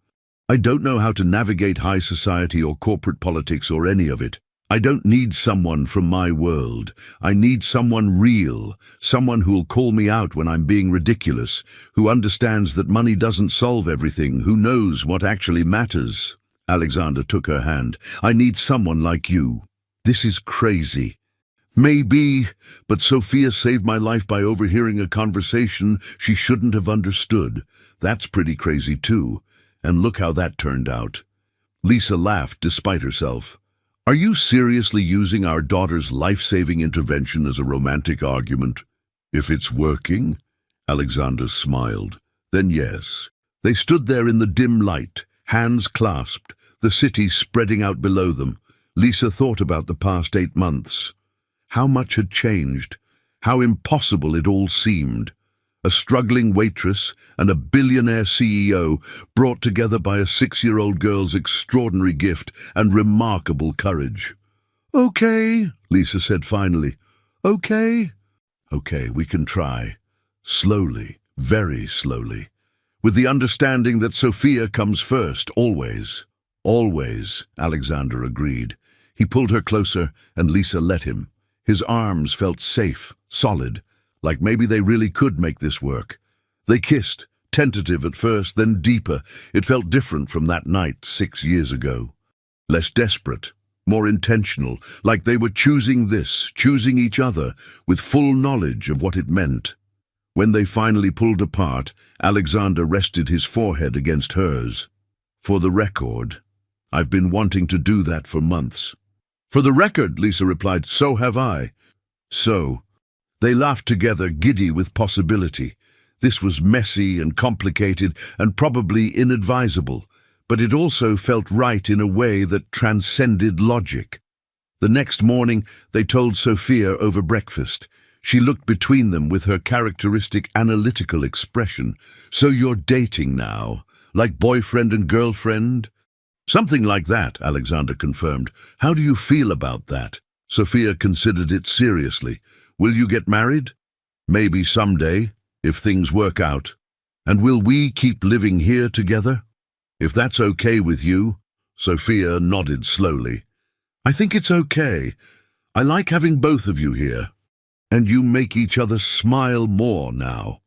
I don't know how to navigate high society or corporate politics or any of it. I don't need someone from my world. I need someone real, someone who'll call me out when I'm being ridiculous, who understands that money doesn't solve everything, who knows what actually matters." Alexander took her hand. "I need someone like you." "This is crazy." Maybe, but Sophia saved my life by overhearing a conversation she shouldn't have understood. That's pretty crazy too. And look how that turned out. Lisa laughed despite herself. Are you seriously using our daughter's life-saving intervention as a romantic argument? If it's working, Alexander smiled. Then yes. They stood there in the dim light, hands clasped, the city spreading out below them. Lisa thought about the past 8 months. How much had changed, how impossible it all seemed. A struggling waitress and a billionaire CEO brought together by a 6-year-old girl's extraordinary gift and remarkable courage. "Okay," Lisa said finally. "Okay?" "Okay, we can try. Slowly, very slowly. With the understanding that Sophia comes first, always." "Always," Alexander agreed. He pulled her closer, and Lisa let him. His arms felt safe, solid, like maybe they really could make this work. They kissed, tentative at first, then deeper. It felt different from that night 6 years ago. Less desperate, more intentional, like they were choosing this, choosing each other, with full knowledge of what it meant. When they finally pulled apart, Alexander rested his forehead against hers. "For the record, I've been wanting to do that for months." "For the record," Lisa replied, "so have I." So, they laughed together, giddy with possibility. This was messy and complicated and probably inadvisable, but it also felt right in a way that transcended logic. The next morning, they told Sophia over breakfast. She looked between them with her characteristic analytical expression. "So you're dating now, like boyfriend and girlfriend?" "Something like that," Alexander confirmed. "How do you feel about that?" Sophia considered it seriously. "Will you get married?" "Maybe someday, if things work out." "And will we keep living here together?" "If that's okay with you." Sophia nodded slowly. "I think it's okay. I like having both of you here. And you make each other smile more now."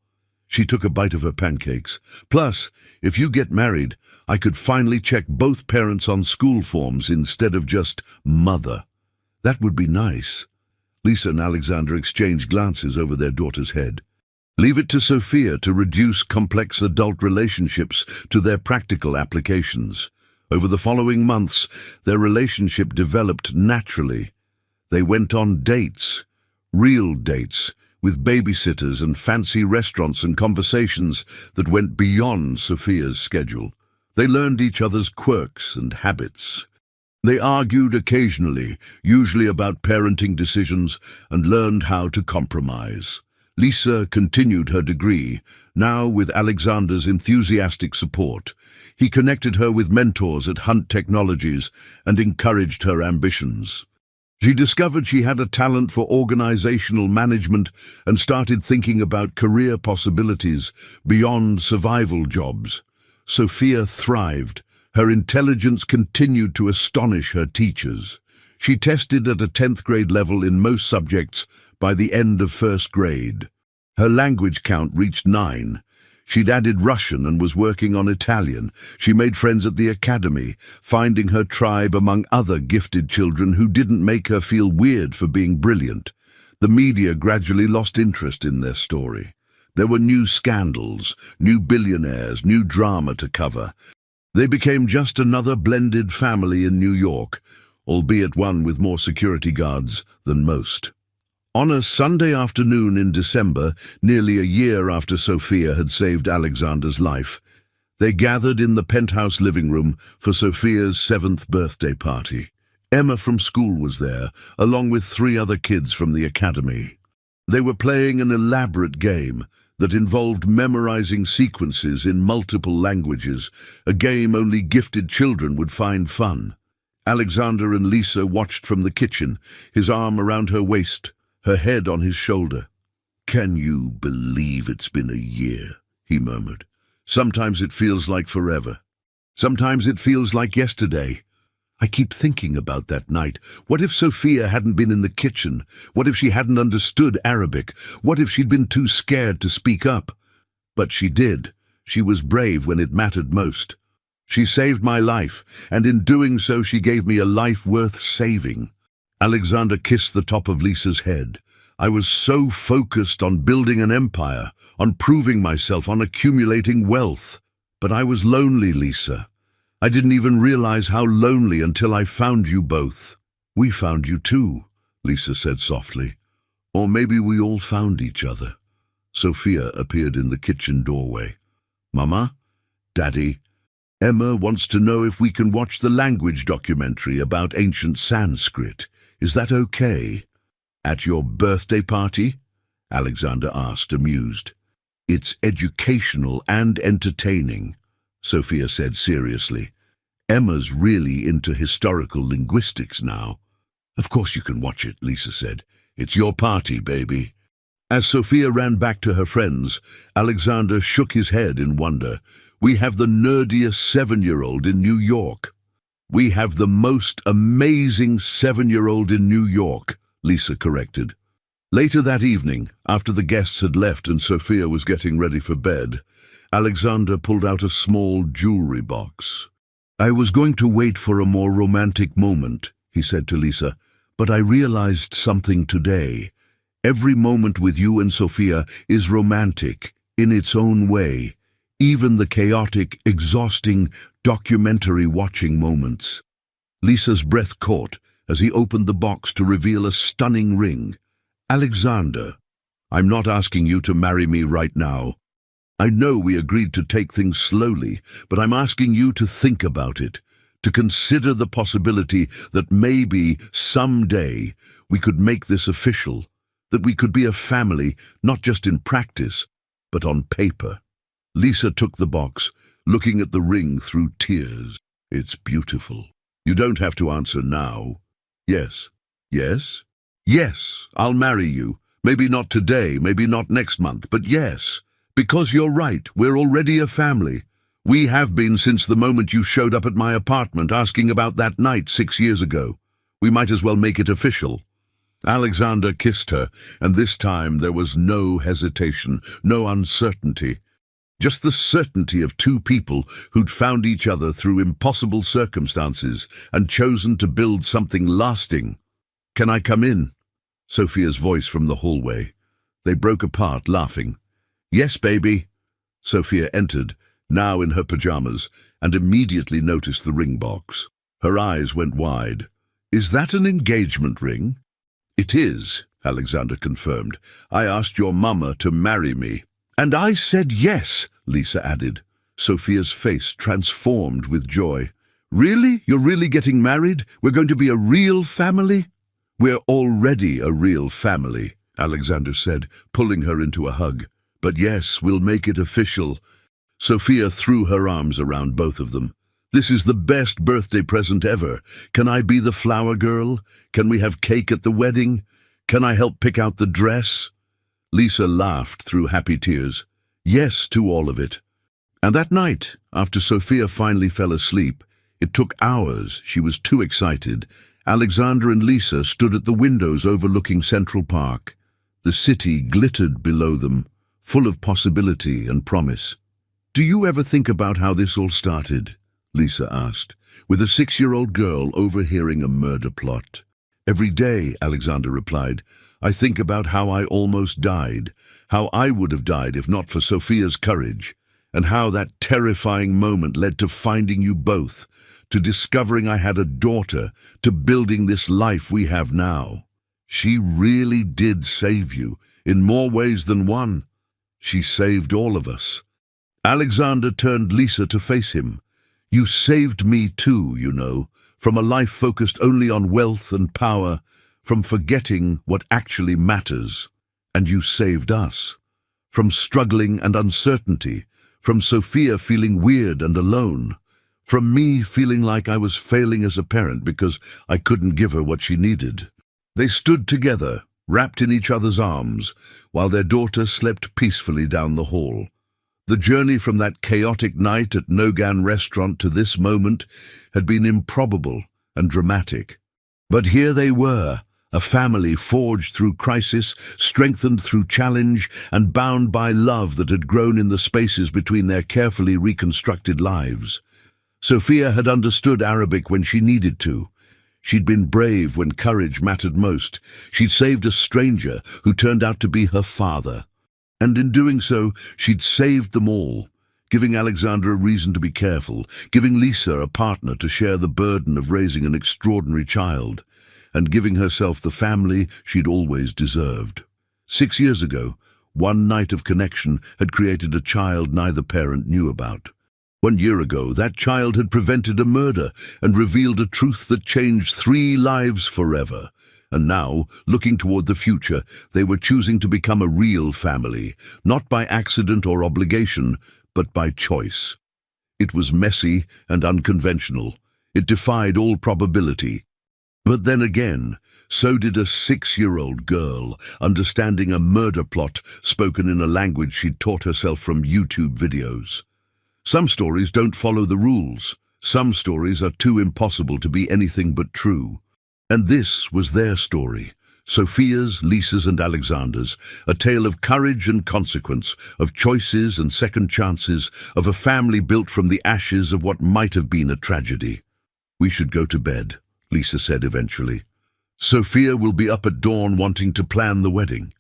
She took a bite of her pancakes. "Plus, if you get married, I could finally check both parents on school forms instead of just mother. That would be nice." Lisa and Alexander exchanged glances over their daughter's head. Leave it to Sophia to reduce complex adult relationships to their practical applications. Over the following months, their relationship developed naturally. They went on dates, real dates, with babysitters and fancy restaurants and conversations that went beyond Sophia's schedule. They learned each other's quirks and habits. They argued occasionally, usually about parenting decisions, and learned how to compromise. Lisa continued her degree, now with Alexander's enthusiastic support. He connected her with mentors at Hunt Technologies and encouraged her ambitions. She discovered she had a talent for organizational management and started thinking about career possibilities beyond survival jobs. Sophia thrived. Her intelligence continued to astonish her teachers. She tested at a 10th grade level in most subjects by the end of 1st grade. Her language count reached 9. She'd added Russian and was working on Italian. She made friends at the academy, finding her tribe among other gifted children who didn't make her feel weird for being brilliant. The media gradually lost interest in their story. There were new scandals, new billionaires, new drama to cover. They became just another blended family in New York, albeit one with more security guards than most. On a Sunday afternoon in December, nearly a year after Sophia had saved Alexander's life, they gathered in the penthouse living room for Sophia's 7th birthday party. Emma from school was there, along with 3 other kids from the academy. They were playing an elaborate game that involved memorizing sequences in multiple languages, a game only gifted children would find fun. Alexander and Lisa watched from the kitchen, his arm around her waist, her head on his shoulder. "Can you believe it's been a year?" he murmured. "Sometimes it feels like forever. Sometimes it feels like yesterday. I keep thinking about that night. What if Sophia hadn't been in the kitchen? What if she hadn't understood Arabic? What if she'd been too scared to speak up? But she did. She was brave when it mattered most. She saved my life, and in doing so she gave me a life worth saving." Alexander kissed the top of Lisa's head. I was so focused on building an empire, on proving myself, on accumulating wealth. But I was lonely, Lisa. I didn't even realize how lonely until I found you both. We found you too, Lisa said softly. Or maybe we all found each other. Sophia appeared in the kitchen doorway. Mama? Daddy? Emma wants to know if we can watch the language documentary about ancient Sanskrit. Is that okay? At your birthday party? Alexander asked, amused. It's educational and entertaining, Sophia said seriously. Emma's really into historical linguistics now. Of course you can watch it, Lisa said. It's your party, baby. As Sophia ran back to her friends, Alexander shook his head in wonder. We have the nerdiest 7-year-old in New York. We have the most amazing 7-year-old in New York, Lisa corrected. Later that evening, after the guests had left and Sophia was getting ready for bed, Alexander pulled out a small jewelry box. I was going to wait for a more romantic moment, he said to Lisa, but I realized something today. Every moment with you and Sophia is romantic in its own way, even the chaotic, exhausting, documentary watching moments. Lisa's breath caught as he opened the box to reveal a stunning ring. Alexander, I'm not asking you to marry me right now. I know we agreed to take things slowly, but I'm asking you to think about it, to consider the possibility that maybe someday we could make this official, that we could be a family, not just in practice, but on paper. Lisa took the box, looking at the ring through tears. It's beautiful. You don't have to answer now. Yes. Yes? Yes, I'll marry you. Maybe not today, maybe not next month, but yes. Because you're right, we're already a family. We have been since the moment you showed up at my apartment asking about that night 6 years ago. We might as well make it official. Alexander kissed her, and this time there was no hesitation, no uncertainty. Just the certainty of two people who'd found each other through impossible circumstances and chosen to build something lasting. Can I come in? Sophia's voice from the hallway. They broke apart, laughing. Yes, baby. Sophia entered, now in her pajamas, and immediately noticed the ring box. Her eyes went wide. Is that an engagement ring? It is, Alexander confirmed. I asked your mama to marry me. And I said yes, Lisa added. Sophia's face transformed with joy. Really? You're really getting married? We're going to be a real family? We're already a real family, Alexander said, pulling her into a hug. But yes, we'll make it official. Sophia threw her arms around both of them. This is the best birthday present ever. Can I be the flower girl? Can we have cake at the wedding? Can I help pick out the dress? Lisa laughed through happy tears. Yes to all of it. And that night, after Sophia finally fell asleep, it took hours, she was too excited, Alexander and Lisa stood at the windows overlooking Central Park. The city glittered below them, full of possibility and promise. Do you ever think about how this all started? Lisa asked, with a 6-year-old girl overhearing a murder plot. Every day, Alexander replied. I think about how I almost died, how I would have died if not for Sophia's courage, and how that terrifying moment led to finding you both, to discovering I had a daughter, to building this life we have now. She really did save you, in more ways than one. She saved all of us. Alexander turned Lisa to face him. You saved me too, you know, from a life focused only on wealth and power, from forgetting what actually matters. And you saved us. From struggling and uncertainty, from Sophia feeling weird and alone, from me feeling like I was failing as a parent because I couldn't give her what she needed. They stood together, wrapped in each other's arms, while their daughter slept peacefully down the hall. The journey from that chaotic night at Nogan restaurant to this moment had been improbable and dramatic. But here they were, a family forged through crisis, strengthened through challenge, and bound by love that had grown in the spaces between their carefully reconstructed lives. Sophia had understood Arabic when she needed to. She'd been brave when courage mattered most. She'd saved a stranger who turned out to be her father. And in doing so, she'd saved them all, giving Alexandra a reason to be careful, giving Lisa a partner to share the burden of raising an extraordinary child, and giving herself the family she'd always deserved. 6 years ago, one night of connection had created a child neither parent knew about. 1 year ago, that child had prevented a murder and revealed a truth that changed 3 lives forever. And now, looking toward the future, they were choosing to become a real family, not by accident or obligation, but by choice. It was messy and unconventional. It defied all probability. But then again, so did a 6-year-old girl, understanding a murder plot spoken in a language she'd taught herself from YouTube videos. Some stories don't follow the rules. Some stories are too impossible to be anything but true. And this was their story, Sophia's, Lisa's and Alexander's, a tale of courage and consequence, of choices and second chances, of a family built from the ashes of what might have been a tragedy. "We should go to bed," Lisa said eventually. "Sophia will be up at dawn wanting to plan the wedding."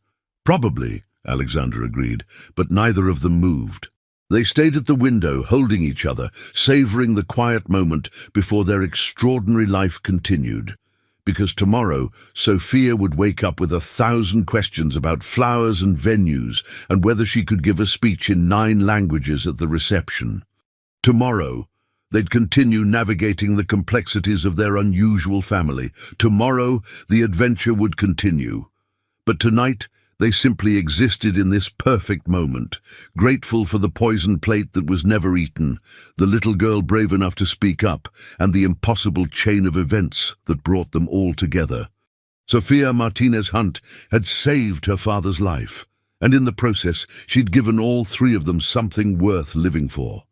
"Probably," Alexander agreed, but neither of them moved. They stayed at the window, holding each other, savoring the quiet moment before their extraordinary life continued. Because tomorrow, Sophia would wake up with 1,000 questions about flowers and venues and whether she could give a speech in 9 languages at the reception. Tomorrow, they'd continue navigating the complexities of their unusual family. Tomorrow, the adventure would continue. But tonight, they simply existed in this perfect moment, grateful for the poisoned plate that was never eaten, the little girl brave enough to speak up, and the impossible chain of events that brought them all together. Sophia Martinez Hunt had saved her father's life, and in the process, she'd given all 3 of them something worth living for.